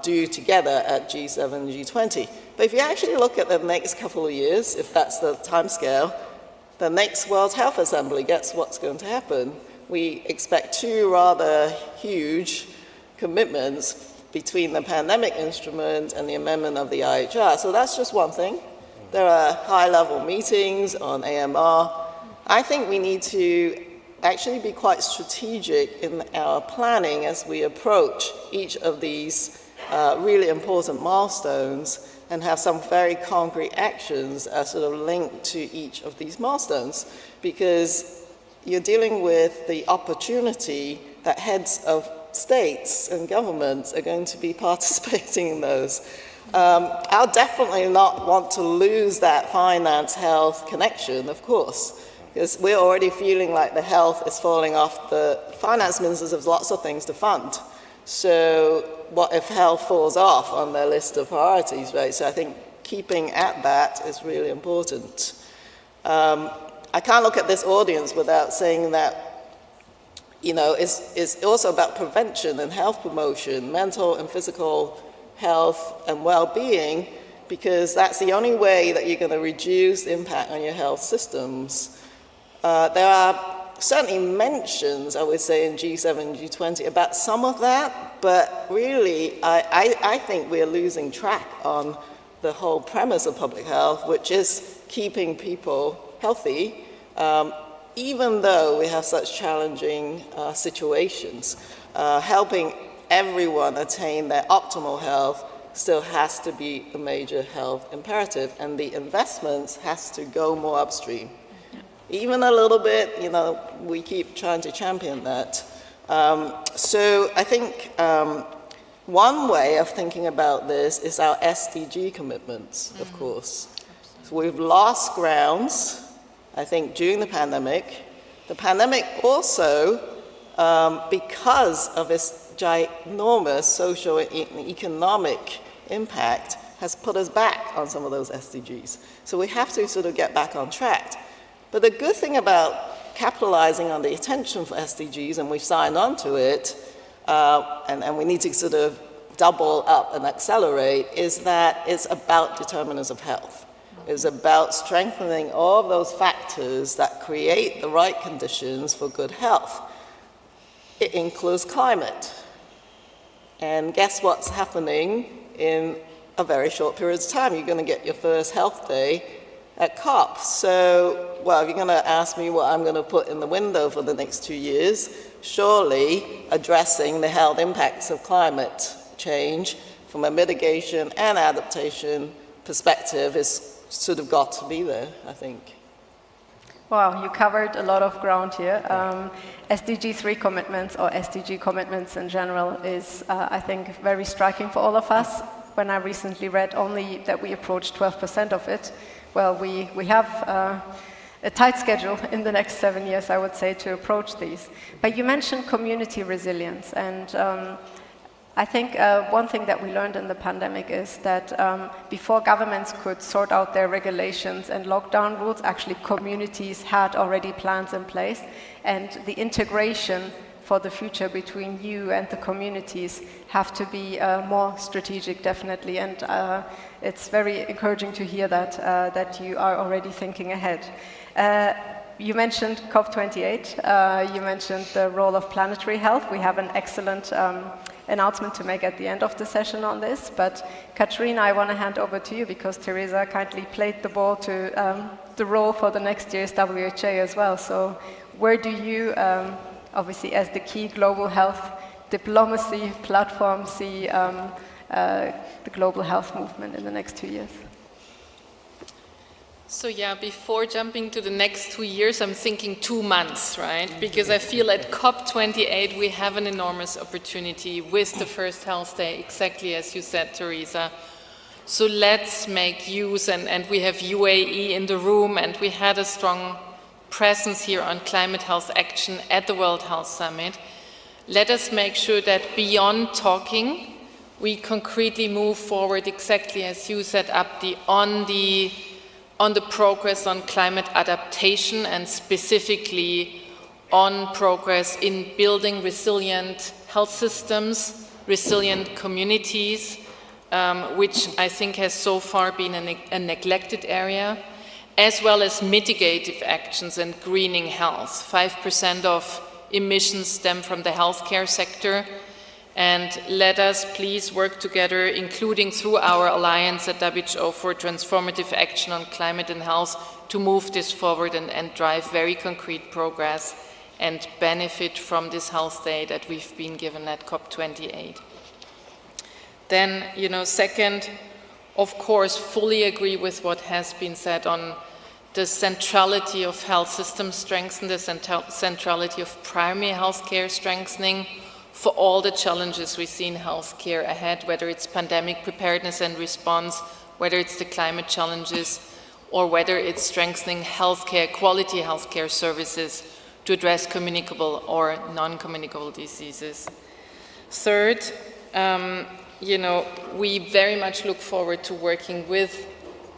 [SPEAKER 6] do together at G7 and G20. But if you actually look at the next couple of years, if that's the timescale, the next World Health Assembly, guess what's going to happen? We expect two rather huge commitments between the pandemic instrument and the amendment of the IHR. So that's just one thing. There are high-level meetings on AMR. I think we need to actually be quite strategic in our planning as we approach each of these really important milestones and have some very concrete actions as sort of linked to each of these milestones, because you're dealing with the opportunity that heads of states and governments are going to be participating in those. I'll definitely not want to lose that finance-health connection, of course, because we're already feeling like the health is falling off. The finance ministers have lots of things to fund. So what if health falls off on their list of priorities, right? So I think keeping at that is really important. I can't look at this audience without saying that, it's also about prevention and health promotion, mental and physical health and well-being, because that's the only way that you're going to reduce the impact on your health systems. There are certainly mentions, I would say, in G7 and G20 about some of that, but really, I think we're losing track on the whole premise of public health, which is keeping people healthy, even though we have such challenging situations. Helping everyone attain their optimal health still has to be a major health imperative, and the investments has to go more upstream. Even a little bit, we keep trying to champion that. So I think One way of thinking about this is our SDG commitments, of course. So we've lost grounds, I think, during the pandemic. The pandemic also, because of its ginormous social and economic impact, has put us back on some of those SDGs. So we have to sort of get back on track. But the good thing about capitalizing on the attention for SDGs, and we've signed on to it, and we need to sort of double up and accelerate, is that it's about determinants of health. It's about strengthening all of those factors that create the right conditions for good health. It includes climate. And guess what's happening in a very short period of time? You're going to get your first health day at COP. So, well, if you're going to ask me what I'm going to put in the window for the next 2 years, surely addressing the health impacts of climate change from a mitigation and adaptation perspective is sort of got to be there, I think.
[SPEAKER 1] Wow, you covered a lot of ground here. SDG 3 commitments, or SDG commitments in general, is, I think, very striking for all of us. When I recently read only that we approached 12% of it, well, we have a tight schedule in the next 7 years, I would say, to approach these. But you mentioned community resilience, and I think one thing that we learned in the pandemic is that before governments could sort out their regulations and lockdown rules, actually communities had already plans in place, and the integration for the future between you and the communities have to be more strategic, definitely, and it's very encouraging to hear that, that you are already thinking ahead. You mentioned COP28, you mentioned the role of planetary health. We have an excellent announcement to make at the end of the session on this, but Katrina, I want to hand over to you because Teresa kindly played the ball to the role for the next year's WHO as well. So where do you, obviously as the key global health diplomacy platform, see the global health movement in the next 2 years?
[SPEAKER 2] So yeah, before jumping to the next 2 years, I'm thinking 2 months, right? Because I feel at COP28 we have an enormous opportunity with the first health day, exactly as you said, Teresa. So let's make use, and we have UAE in the room, and we had a strong presence here on climate health action at the World Health Summit. Let us make sure that beyond talking, we concretely move forward, exactly as you set up, on the progress on climate adaptation, and specifically on progress in building resilient health systems, resilient communities, which I think has so far been a neglected area, as well as mitigative actions and greening health. 5% of emissions stem from the healthcare sector, and let us please work together, including through our alliance at WHO for transformative action on climate and health, to move this forward and drive very concrete progress and benefit from this health day that we've been given at COP28. Then, second, of course, fully agree with what has been said on the centrality of health system strengthening, the centrality of primary healthcare strengthening, for all the challenges we see in healthcare ahead, whether it's pandemic preparedness and response, whether it's the climate challenges, or whether it's strengthening healthcare, quality healthcare services to address communicable or non-communicable diseases. Third, we very much look forward to working with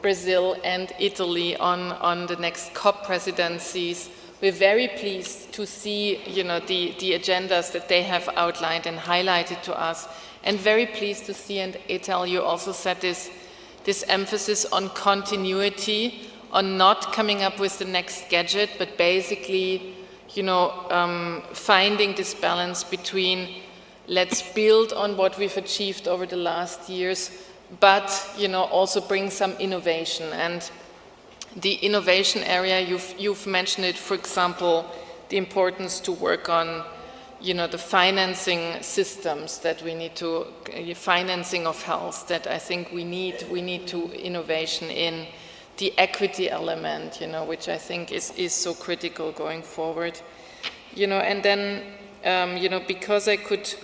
[SPEAKER 2] Brazil and Italy on the next COP presidencies. We're very pleased to see, the agendas that they have outlined and highlighted to us, and very pleased to see, and Etel, you also said this emphasis on continuity, on not coming up with the next gadget, but basically, finding this balance between let's build on what we've achieved over the last years, but, also bring some innovation. And the innovation area, you've mentioned it, for example, the importance to work on, the financing systems that we need to, financing of health, that I think we need to innovation in the equity element, which I think is so critical going forward. And then, because I could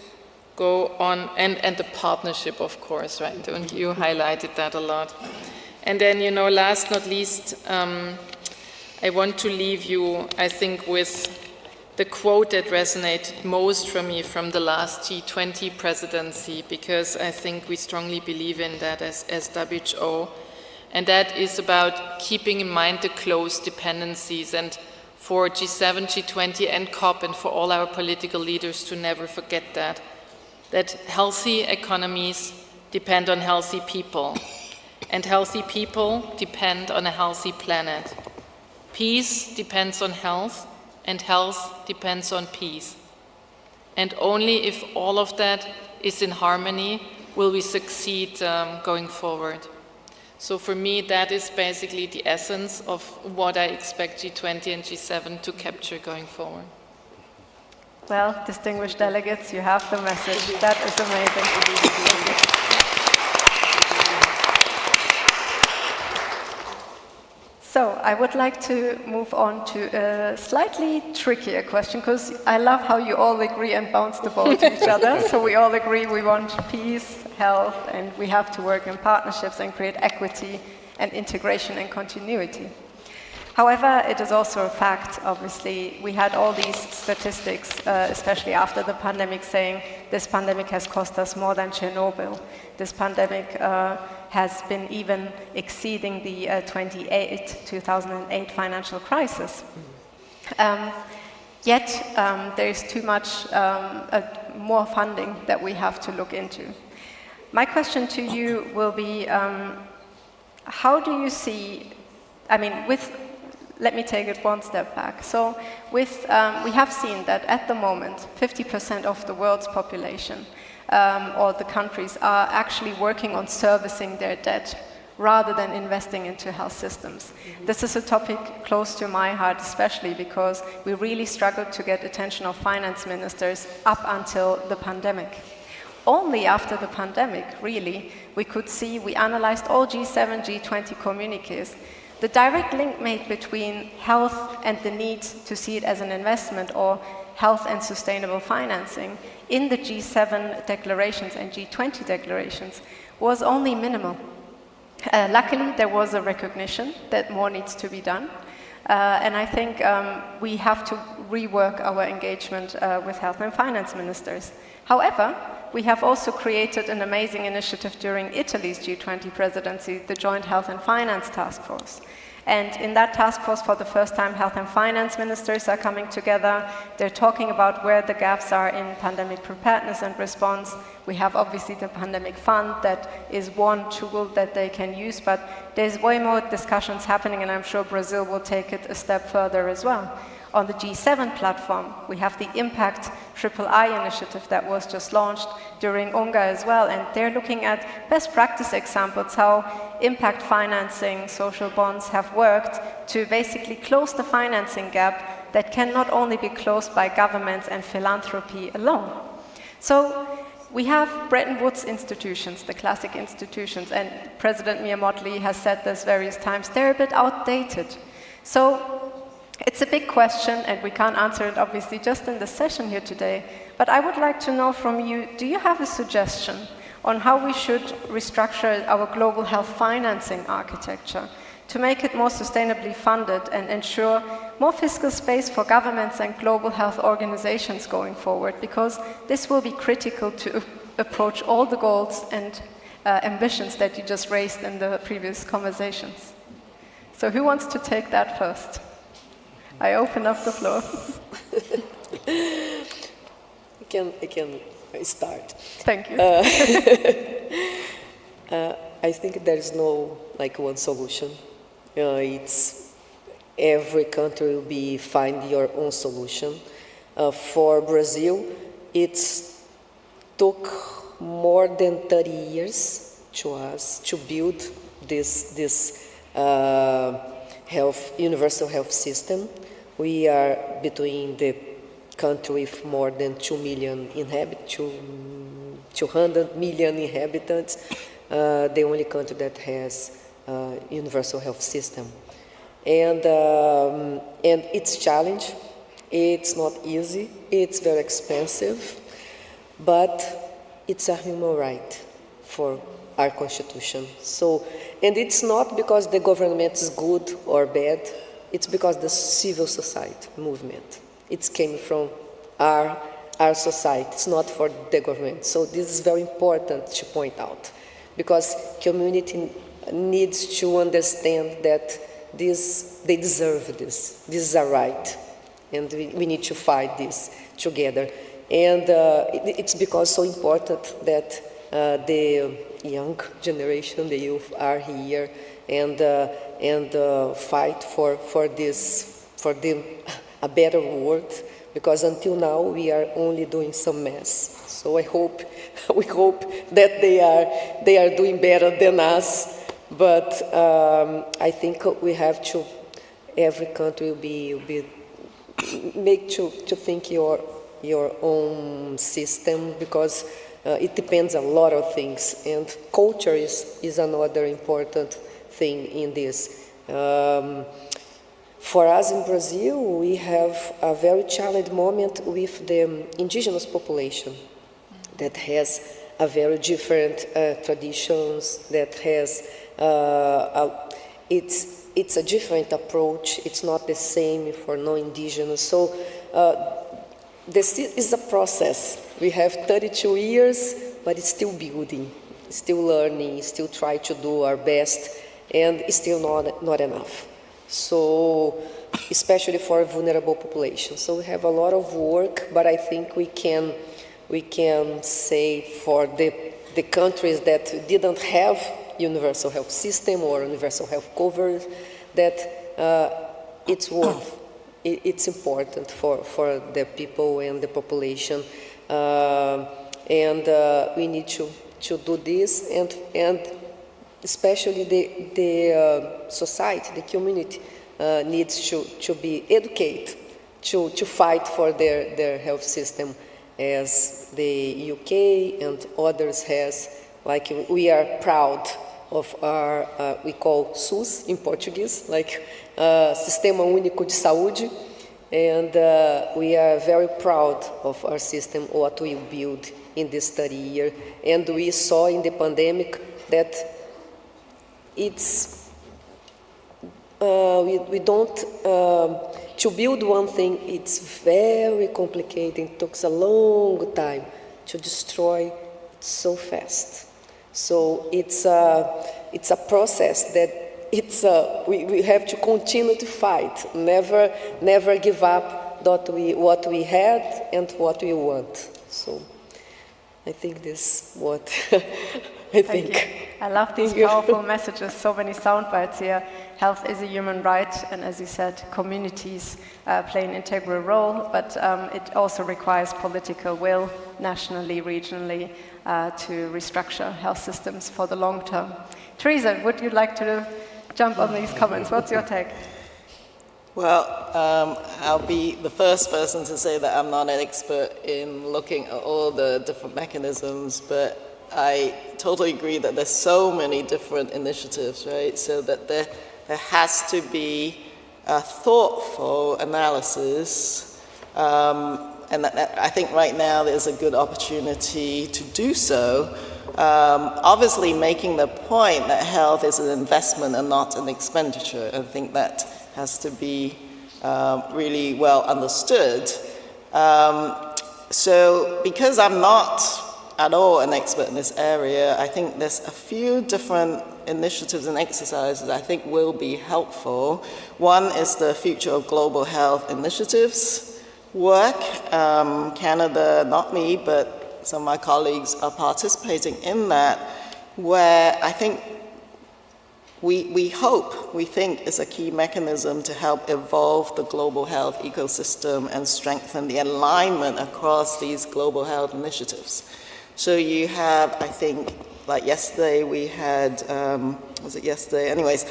[SPEAKER 2] go on, and the partnership, of course, right? And you highlighted that a lot. And then, you know, last not least, I want to leave you, I think, with the quote that resonated most for me from the last G20 presidency, because I think we strongly believe in that as WHO, and that is about keeping in mind the close dependencies, and for G7, G20 and COP, and for all our political leaders to never forget that healthy economies depend on healthy people, and healthy people depend on a healthy planet. Peace depends on health, and health depends on peace. And only if all of that is in harmony will we succeed going forward. So for me, that is basically the essence of what I expect G20 and G7 to capture going forward.
[SPEAKER 1] Well, distinguished delegates, you have the message. That is amazing. So I would like to move on to a slightly trickier question, because I love how you all agree and bounce the ball to each other. So we all agree we want peace, health, and we have to work in partnerships and create equity and integration and continuity. However, it is also a fact, obviously, we had all these statistics, especially after the pandemic, saying this pandemic has cost us more than Chernobyl. This pandemic has been even exceeding the 2008 financial crisis. Yet, there is too much more funding that we have to look into. My question to you will be, how do you see, let me take it one step back. So we have seen that at the moment, 50% of the world's population or the countries are actually working on servicing their debt rather than investing into health systems. This is a topic close to my heart, especially because we really struggled to get attention of finance ministers up until the pandemic. Only after the pandemic, really, we analyzed all G7, G20 communiques. The direct link made between health and the need to see it as an investment, or health and sustainable financing, in the G7 declarations and G20 declarations was only minimal. Luckily, there was a recognition that more needs to be done. And I think we have to rework our engagement with health and finance ministers. However, we have also created an amazing initiative during Italy's G20 presidency, the Joint Health and Finance Task Force. And in that task force, for the first time, health and finance ministers are coming together. They're talking about where the gaps are in pandemic preparedness and response. We have obviously the pandemic fund that is one tool that they can use, but there's way more discussions happening, and I'm sure Brazil will take it a step further as well. On the G7 platform, we have the Impact III initiative that was just launched during UNGA as well, and they're looking at best practice examples, how impact financing, social bonds have worked to basically close the financing gap that can not only be closed by governments and philanthropy alone. So we have Bretton Woods institutions, the classic institutions, and President Mia Mottley has said this various times, they're a bit outdated. So it's a big question, and we can't answer it obviously just in the session here today, but I would like to know from you, do you have a suggestion on how we should restructure our global health financing architecture to make it more sustainably funded and ensure more fiscal space for governments and global health organizations going forward? Because this will be critical to approach all the goals and ambitions that you just raised in the previous conversations. So who wants to take that first? I open up the floor.
[SPEAKER 3] I can start.
[SPEAKER 1] Thank you.
[SPEAKER 3] I think there is no one solution. It's every country will be find your own solution. For Brazil, it took more than 30 years to us to build this universal health system. We are between the country with more than 200 million inhabitants, the only country that has a universal health system. And it's a challenge. It's not easy. It's very expensive. But it's a human right for our constitution. So, and it's not because the government is good or bad, it's because the civil society movement. It came from our society, it's not for the government. So this is very important to point out, because community needs to understand that they deserve this. This is a right, and we need to fight this together. And it's because so important that the young generation, the youth, are here and fight for this, for a better world. Because until now we are only doing some mess. So we hope that they are doing better than us. But I think we have to. Every country will be make to think your own system, because it depends a lot of things, and culture is another important thing in this. For us in Brazil, we have a very challenging moment with the indigenous population that has a very different traditions, that has it's a different approach. It's not the same for non-indigenous. So this is a process. We have 32 years, but it's still building, still learning, still try to do our best, and it's still not enough. So, especially for vulnerable populations. So we have a lot of work, but I think we can say for the countries that didn't have universal health system or universal health coverage, that it's worth. It's important for the people and the population, and we need to do this, and especially the society, the community needs to be educated to fight for their health system, as the UK and others has. Like, we are proud of our, we call SUS in Portuguese, like Sistema Único de Saúde, and we are very proud of our system, what we built in this 30 years. And we saw in the pandemic that it's, we don't, to build one thing, it's very complicated. It takes a long time. To destroy it so fast. So it's a process that we have to continue to fight. Never give up what we had and what we want. So I think this is what I think.
[SPEAKER 1] Thank you. I love these powerful messages, so many sound bites here. Health is a human right, and as you said, communities play an integral role, but it also requires political will, nationally, regionally, to restructure health systems for the long term. Teresa, would you like to jump on these comments? What's your take?
[SPEAKER 6] Well, I'll be the first person to say that I'm not an expert in looking at all the different mechanisms, but I totally agree that there's so many different initiatives, right? So that there has to be a thoughtful analysis, and I think right now there's a good opportunity to do so. Obviously making the point that health is an investment and not an expenditure. I think that has to be really well understood. So because I'm not at all an expert in this area, I think there's a few different initiatives and exercises I think will be helpful. One is the Future of Global Health Initiatives work. Canada, not me, but some of my colleagues are participating in that, where I think we think is a key mechanism to help evolve the global health ecosystem and strengthen the alignment across these global health initiatives. So you have, I think, like yesterday we had, was it yesterday? Anyways,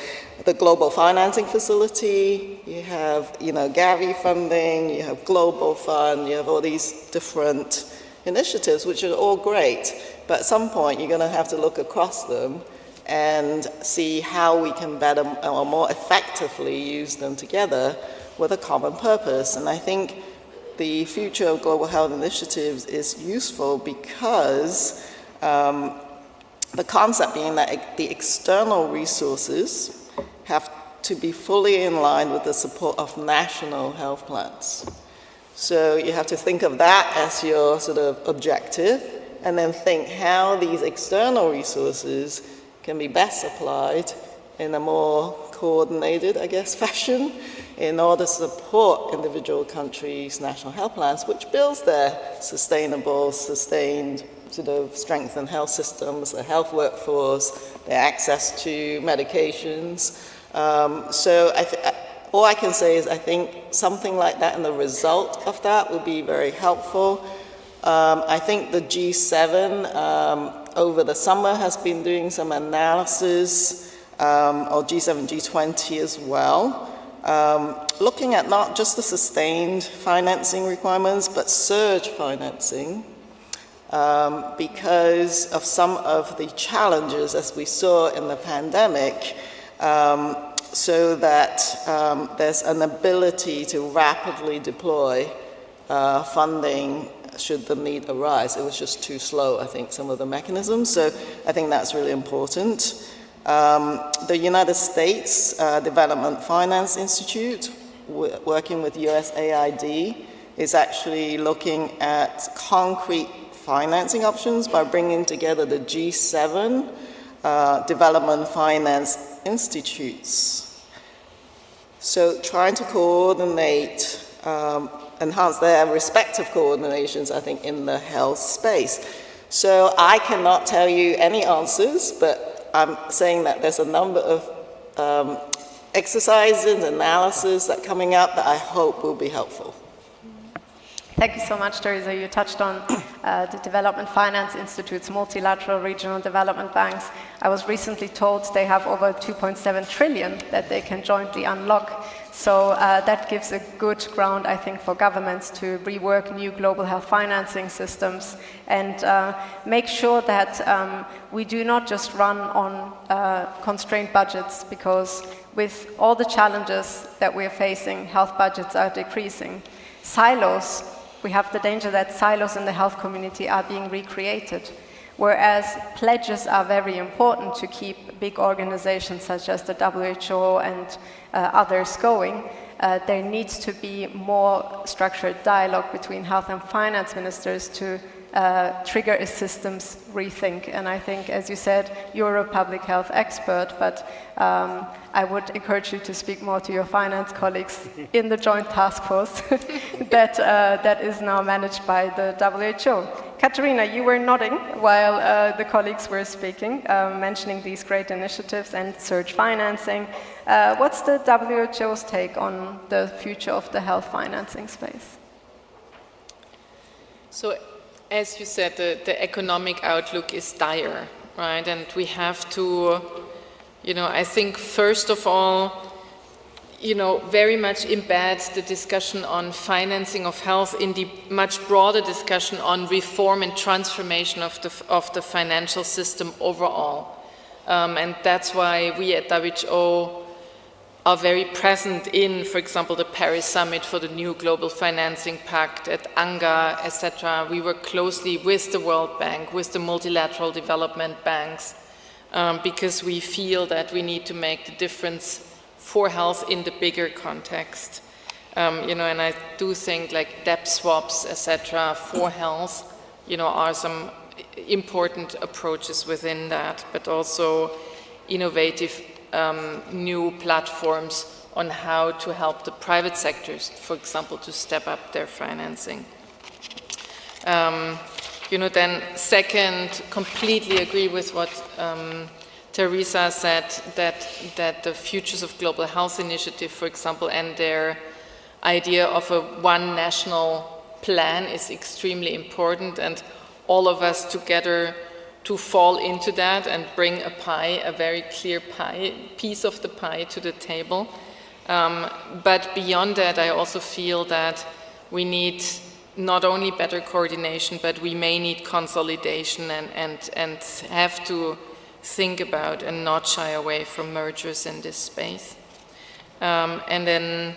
[SPEAKER 6] the Global Financing Facility, you have, Gavi funding, you have Global Fund, you have all these different initiatives, which are all great. But at some point, you're going to have to look across them and see how we can better or more effectively use them together with a common purpose. And I think the future of global health initiatives is useful because the concept being that the external resources have to be fully in line with the support of national health plans. So you have to think of that as your sort of objective, and then think how these external resources can be best applied in a more coordinated, I guess, fashion in order to support individual countries' national health plans, which builds their sustained sort of strengthened health systems, their health workforce, their access to medications. So all I can say is I think something like that and the result of that would be very helpful. I think the G7 over the summer has been doing some analysis, or G7, G20 as well, looking at not just the sustained financing requirements, but surge financing, because of some of the challenges as we saw in the pandemic, so that there's an ability to rapidly deploy funding should the need arise. It was just too slow, I think, some of the mechanisms, so I think that's really important. The United States Development Finance Institute, working with USAID, is actually looking at concrete financing options by bringing together the G7 Development Finance Institutes. So trying to coordinate, enhance their respective coordinations, I think, in the health space. So I cannot tell you any answers, but I'm saying that there's a number of exercises, analysis that are coming up that I hope will be helpful.
[SPEAKER 1] Thank you so much, Teresa. You touched on the Development Finance Institutes, multilateral regional development banks. I was recently told they have over 2.7 trillion that they can jointly unlock. So that gives a good ground, I think, for governments to rework new global health financing systems and make sure that we do not just run on constrained budgets, because with all the challenges that we're facing, health budgets are decreasing. Silos, we have the danger that silos in the health community are being recreated, whereas pledges are very important to keep big organizations such as the WHO and others going. There needs to be more structured dialogue between health and finance ministers to trigger a systems rethink. And I think, as you said, you're a public health expert, but I would encourage you to speak more to your finance colleagues in the joint task force that is now managed by the WHO. Katerina, you were nodding while the colleagues were speaking, mentioning these great initiatives and surge financing. What's the WHO's take on the future of the health financing space?
[SPEAKER 2] So, as you said, the economic outlook is dire, right? And we have to, I think first of all, very much embed the discussion on financing of health in the much broader discussion on reform and transformation of the financial system overall. And that's why we at WHO are very present in, for example, the Paris Summit for the new Global Financing Pact, at UNGA, etc. We work closely with the World Bank, with the multilateral development banks, because we feel that we need to make the difference for health in the bigger context. And I do think like debt swaps, etc., for health, are some important approaches within that, but also innovative new platforms on how to help the private sectors, for example, to step up their financing. Then second, completely agree with what Teresa said, that the Futures of Global Health Initiative, for example, and their idea of a one national plan is extremely important, and all of us together to fall into that and bring a very clear piece of the pie to the table. But beyond that, I also feel that we need not only better coordination, but we may need consolidation and have to think about and not shy away from mergers in this space. And then,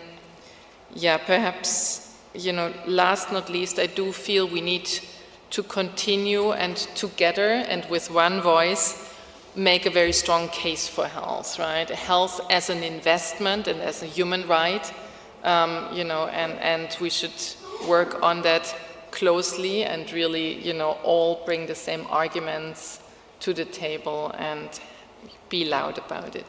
[SPEAKER 2] perhaps, last not least, I do feel we need to continue and together and with one voice make a very strong case for health, right? Health as an investment and as a human right, and we should work on that closely and really, all bring the same arguments to the table and be loud about it.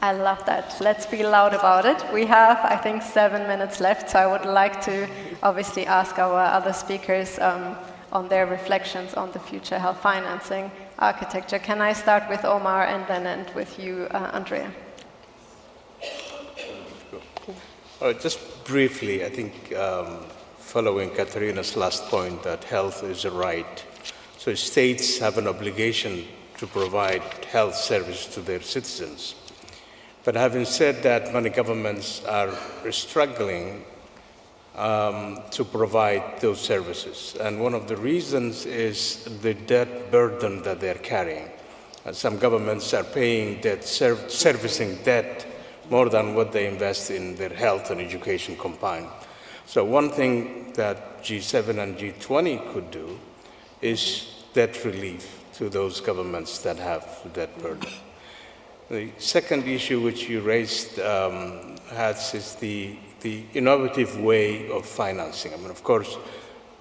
[SPEAKER 1] I love that. Let's be loud about it. We have, I think, 7 minutes left, so I would like to obviously ask our other speakers on their reflections on the future health financing architecture. Can I start with Omar and then end with you, Andrea?
[SPEAKER 7] Just briefly, I think following Katharina's last point that health is a right, so states have an obligation to provide health service to their citizens. But having said that, many governments are struggling to provide those services. And one of the reasons is the debt burden that they're carrying. Some governments are paying debt, servicing debt more than what they invest in their health and education combined. So one thing that G7 and G20 could do is debt relief to those governments that have debt burden. The second issue which you raised is the innovative way of financing. I mean, of course,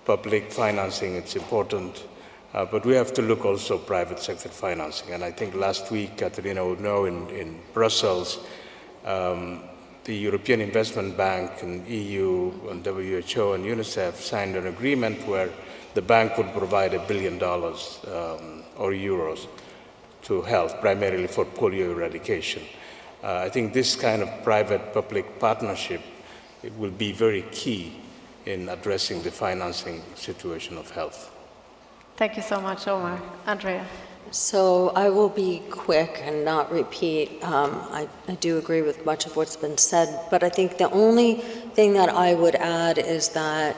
[SPEAKER 7] public financing, it's important, but we have to look also private sector financing. And I think last week, Katharina would know, in Brussels, the European Investment Bank and EU and WHO and UNICEF signed an agreement where the bank would provide $1 billion or euros to health, primarily for polio eradication. I think this kind of private-public partnership, it will be very key in addressing the financing situation of health.
[SPEAKER 1] Thank you so much, Omar. Andrea?
[SPEAKER 5] So I will be quick and not repeat. I do agree with much of what's been said, but I think the only thing that I would add is that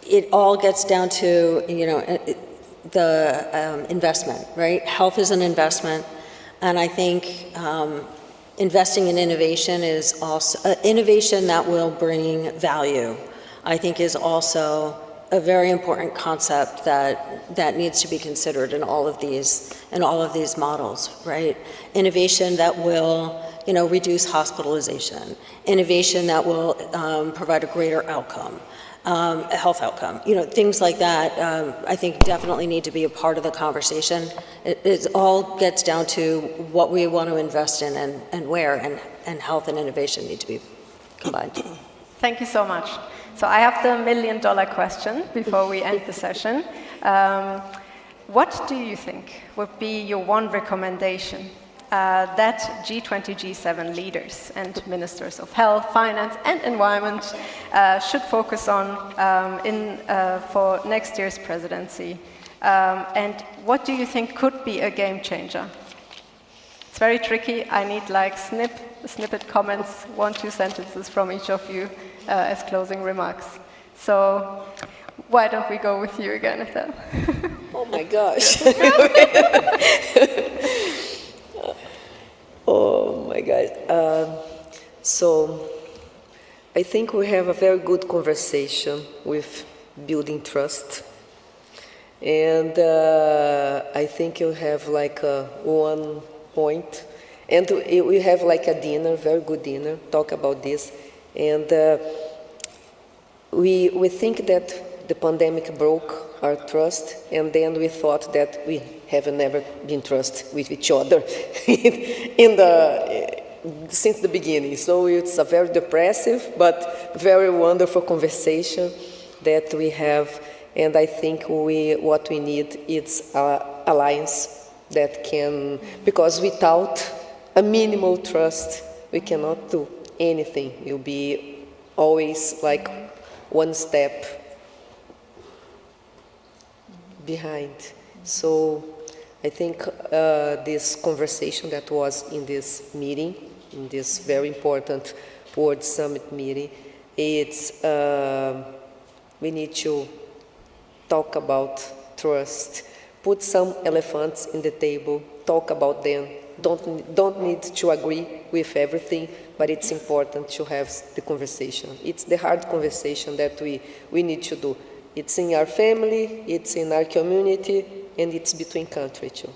[SPEAKER 5] it all gets down to, the investment, right? Health is an investment, and I think investing in innovation is also, innovation that will bring value, I think is also a very important concept that needs to be considered in all of these models, right? Innovation that will, reduce hospitalization, innovation that will provide a greater outcome, a health outcome, things like that. I think definitely need to be a part of the conversation. It all gets down to what we want to invest in and where, and health and innovation need to be combined.
[SPEAKER 1] Thank you so much. So I have the $1 million question before we end the session. What do you think would be your one recommendation that G20, G7 leaders and ministers of health, finance, and environment should focus on for next year's presidency? And what do you think could be a game changer? It's very tricky. I need snippet comments, 1-2 sentences from each of you as closing remarks. So why don't we go with you again, Estelle?
[SPEAKER 3] Oh my gosh. Oh my God. So I think we have a very good conversation with building trust. And I think you have one point. And we have a dinner, very good dinner, talk about this. And we think that the pandemic broke our trust, and then we thought that we have never been trust with each other since the beginning. So it's a very depressive but very wonderful conversation that we have, and I think what we need is an alliance that can, because without a minimal trust, we cannot do anything. You'll be always one step behind. So I think this conversation that was in this meeting, in this very important World Summit meeting, it's we need to talk about trust, put some elephants in the table, talk about them, don't need to agree with everything, but it's important to have the conversation. It's the hard conversation that we need to do. It's in our family, it's in our community, and it's between countries too.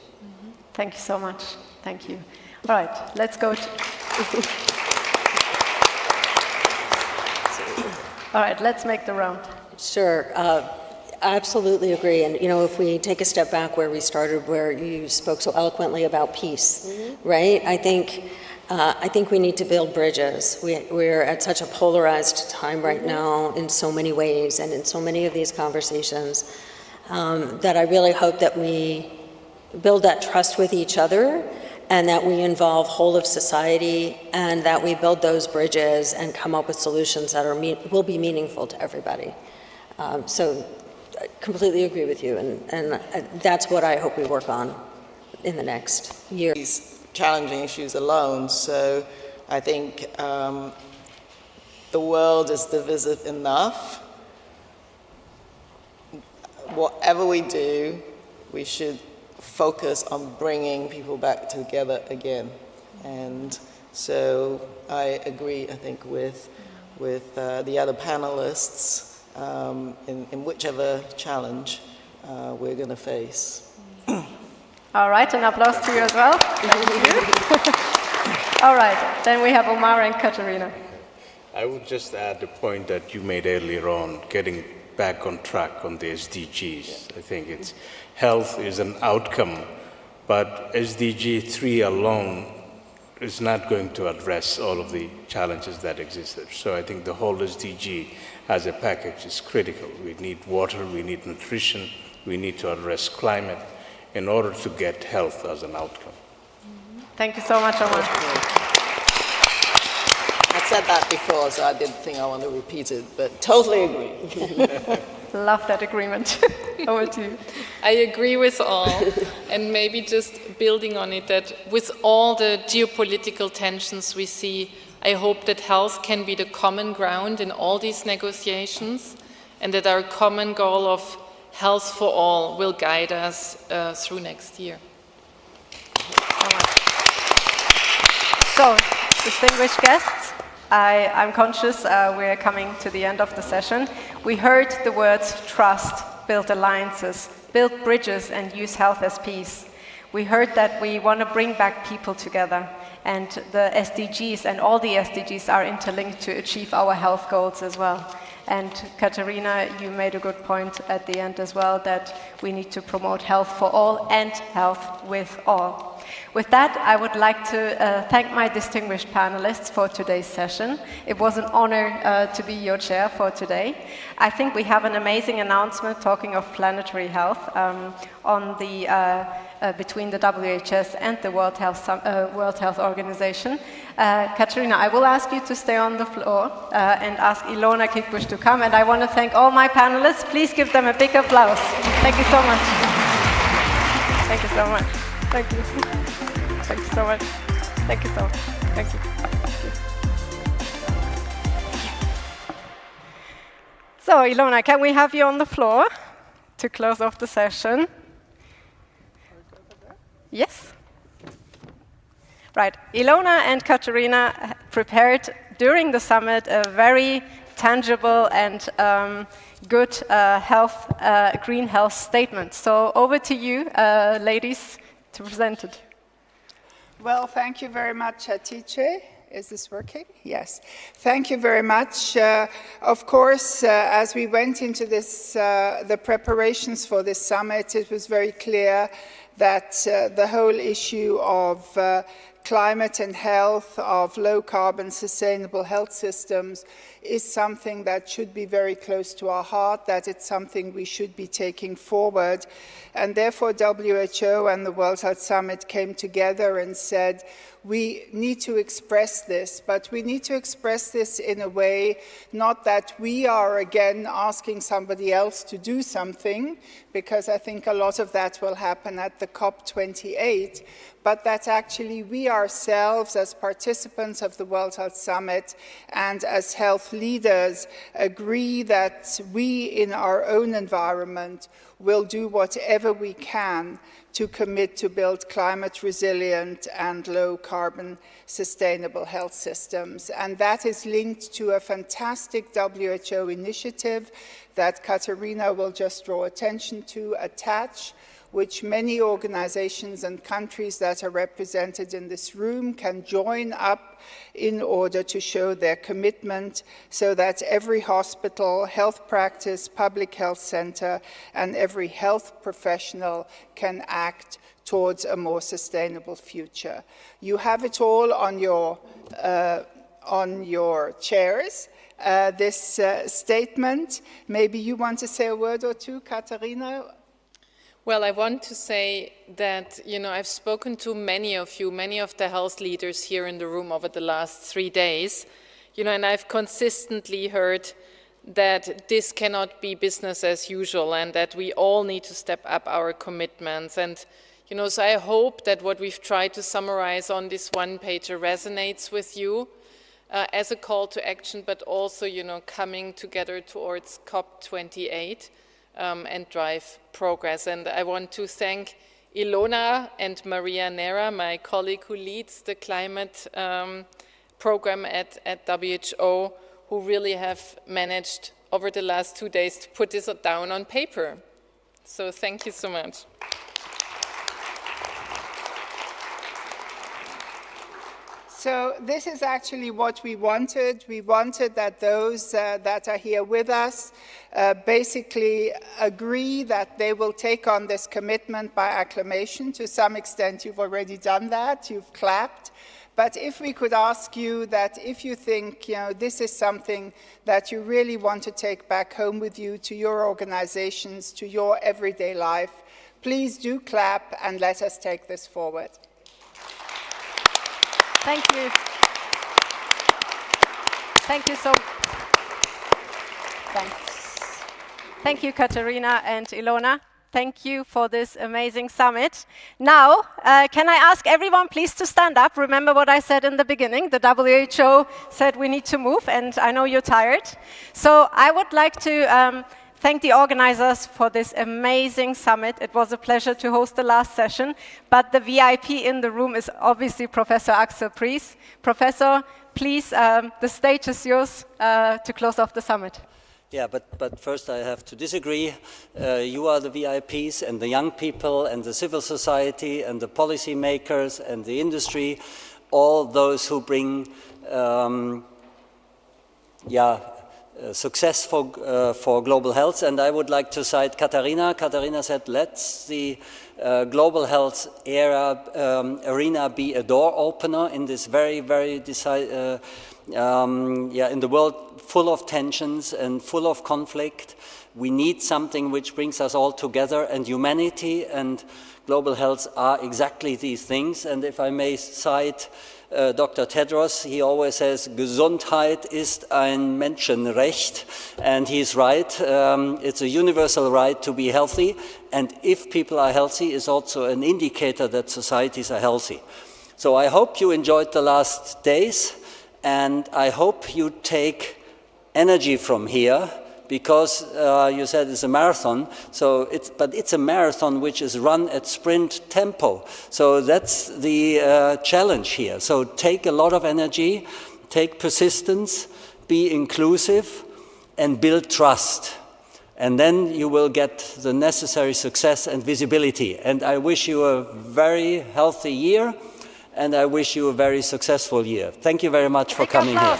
[SPEAKER 1] Thank you so much. Thank you. All right, let's go to... All right, let's make the round.
[SPEAKER 5] Sure. I absolutely agree. And, you know, if we take a step back where we started, where you spoke so eloquently about peace, right? I think we need to build bridges. We're at such a polarized time right now in so many ways and in so many of these conversations that I really hope that we build that trust with each other and that we involve whole of society and that we build those bridges and come up with solutions that will be meaningful to everybody. So I completely agree with you, and that's what I hope we work on in the next year.
[SPEAKER 6] These challenging issues alone, so I think the world is divisive enough. Whatever we do, we should focus on bringing people back together again. And so I agree, I think, with the other panelists in whichever challenge we're going to face.
[SPEAKER 1] All right, an applause to you as well. Thank you. All right, then we have Omar and Katerina.
[SPEAKER 7] I would just add the point that you made earlier on, getting back on track on the SDGs. I think it's health is an outcome, but SDG 3 alone is not going to address all of the challenges that exist there. So I think the whole SDG as a package is critical. We need water, we need nutrition, we need to address climate in order to get health as an outcome.
[SPEAKER 1] Thank you so much, Omar.
[SPEAKER 6] I've said that before, so I didn't think I want to repeat it, but totally agree.
[SPEAKER 1] Love that agreement. Over to you.
[SPEAKER 2] I agree with all, and maybe just building on it, that with all the geopolitical tensions we see, I hope that health can be the common ground in all these negotiations, and that our common goal of health for all will guide us through next year.
[SPEAKER 1] So, distinguished guests, I'm conscious we're coming to the end of the session. We heard the words trust, build alliances, build bridges, and use health as peace. We heard that we want to bring back people together, and the SDGs and all the SDGs are interlinked to achieve our health goals as well. And Katerina, you made a good point at the end as well, that we need to promote health for all and health with all. With that, I would like to thank my distinguished panelists for today's session. It was an honor to be your chair for today. I think we have an amazing announcement talking of planetary health on the between the WHS and the World Health Organization. Katerina, I will ask you to stay on the floor and ask Ilona Kikbush to come. And I want to thank all my panelists. Please give them a big applause. Thank you so much. Thank you so much. Thank you. Thank you so much. Thank you so much. Thank you. So, Ilona, can we have you on the floor to close off the session? Yes. Right. Ilona and Katerina prepared during the summit a very tangible and good green health statement. So over to you, ladies, to present it.
[SPEAKER 8] Well, thank you very much, Hatice. Is this working? Yes. Thank you very much. Of course, as we went into this, the preparations for this summit, it was very clear that the whole issue of climate and health, of low-carbon sustainable health systems is something that should be very close to our heart, that it's something we should be taking forward. And therefore, WHO and the World Health Summit came together and said, we need to express this, but we need to express this in a way not that we are again asking somebody else to do something, because I think a lot of that will happen at the COP28, but that actually we ourselves as participants of the World Health Summit and as health leaders agree that we in our own environment will do whatever we can to commit to build climate resilient and low carbon sustainable health systems. And that is linked to a fantastic WHO initiative that Katarina will just draw attention to, ATTACH, which many organizations and countries that are represented in this room can join up in order to show their commitment so that every hospital, health practice, public health center, and every health professional can act towards a more sustainable future. You have it all on your chairs. This statement. Maybe you want to say a word or two, Katarina?
[SPEAKER 2] Well, I want to say that, I've spoken to many of you, many of the health leaders here in the room over the last 3 days, and I've consistently heard that this cannot be business as usual and that we all need to step up our commitments. And, so I hope that what we've tried to summarize on this one-pager resonates with you as a call to action, but also, coming together towards COP28. And drive progress. And I want to thank Ilona and Maria Nera, my colleague who leads the climate program at WHO, who really have managed over the last 2 days to put this down on paper. So thank you so much.
[SPEAKER 8] So this is actually what we wanted. We wanted that those that are here with us basically agree that they will take on this commitment by acclamation. To some extent, you've already done that. You've clapped. But if we could ask you that if you think, this is something that you really want to take back home with you to your organizations, to your everyday life, please do clap and let us take this forward.
[SPEAKER 1] Thank you. Thank you so much. Thanks. Thank you, Katarina and Ilona. Thank you for this amazing summit. Now, can I ask everyone please to stand up? Remember what I said in the beginning. The WHO said we need to move, and I know you're tired. So I would like to thank the organizers for this amazing summit. It was a pleasure to host the last session, but the VIP in the room is obviously Professor Axel Pries. Professor, please, the stage is yours to close off the summit.
[SPEAKER 9] Yeah, but first I have to disagree. You are the VIPs, and the young people and the civil society and the policy makers and the industry, all those who bring success for global health. And I would like to cite Katarina. Katarina said, let's the global health arena be a door opener in this very, very in the world full of tensions and full of conflict. We need something which brings us all together, and humanity and global health are exactly these things. And if I may cite Dr. Tedros, he always says, Gesundheit ist ein Menschenrecht, and he's right. It's a universal right to be healthy, and if people are healthy, is also an indicator that societies are healthy. So I hope you enjoyed the last days, and I hope you take energy from here, because you said it's a marathon, but it's a marathon which is run at sprint tempo. So that's the challenge here. So take a lot of energy, take persistence, be inclusive, and build trust. And then you will get the necessary success and visibility. And I wish you a very healthy year, and I wish you a very successful year. Thank you very much for coming here.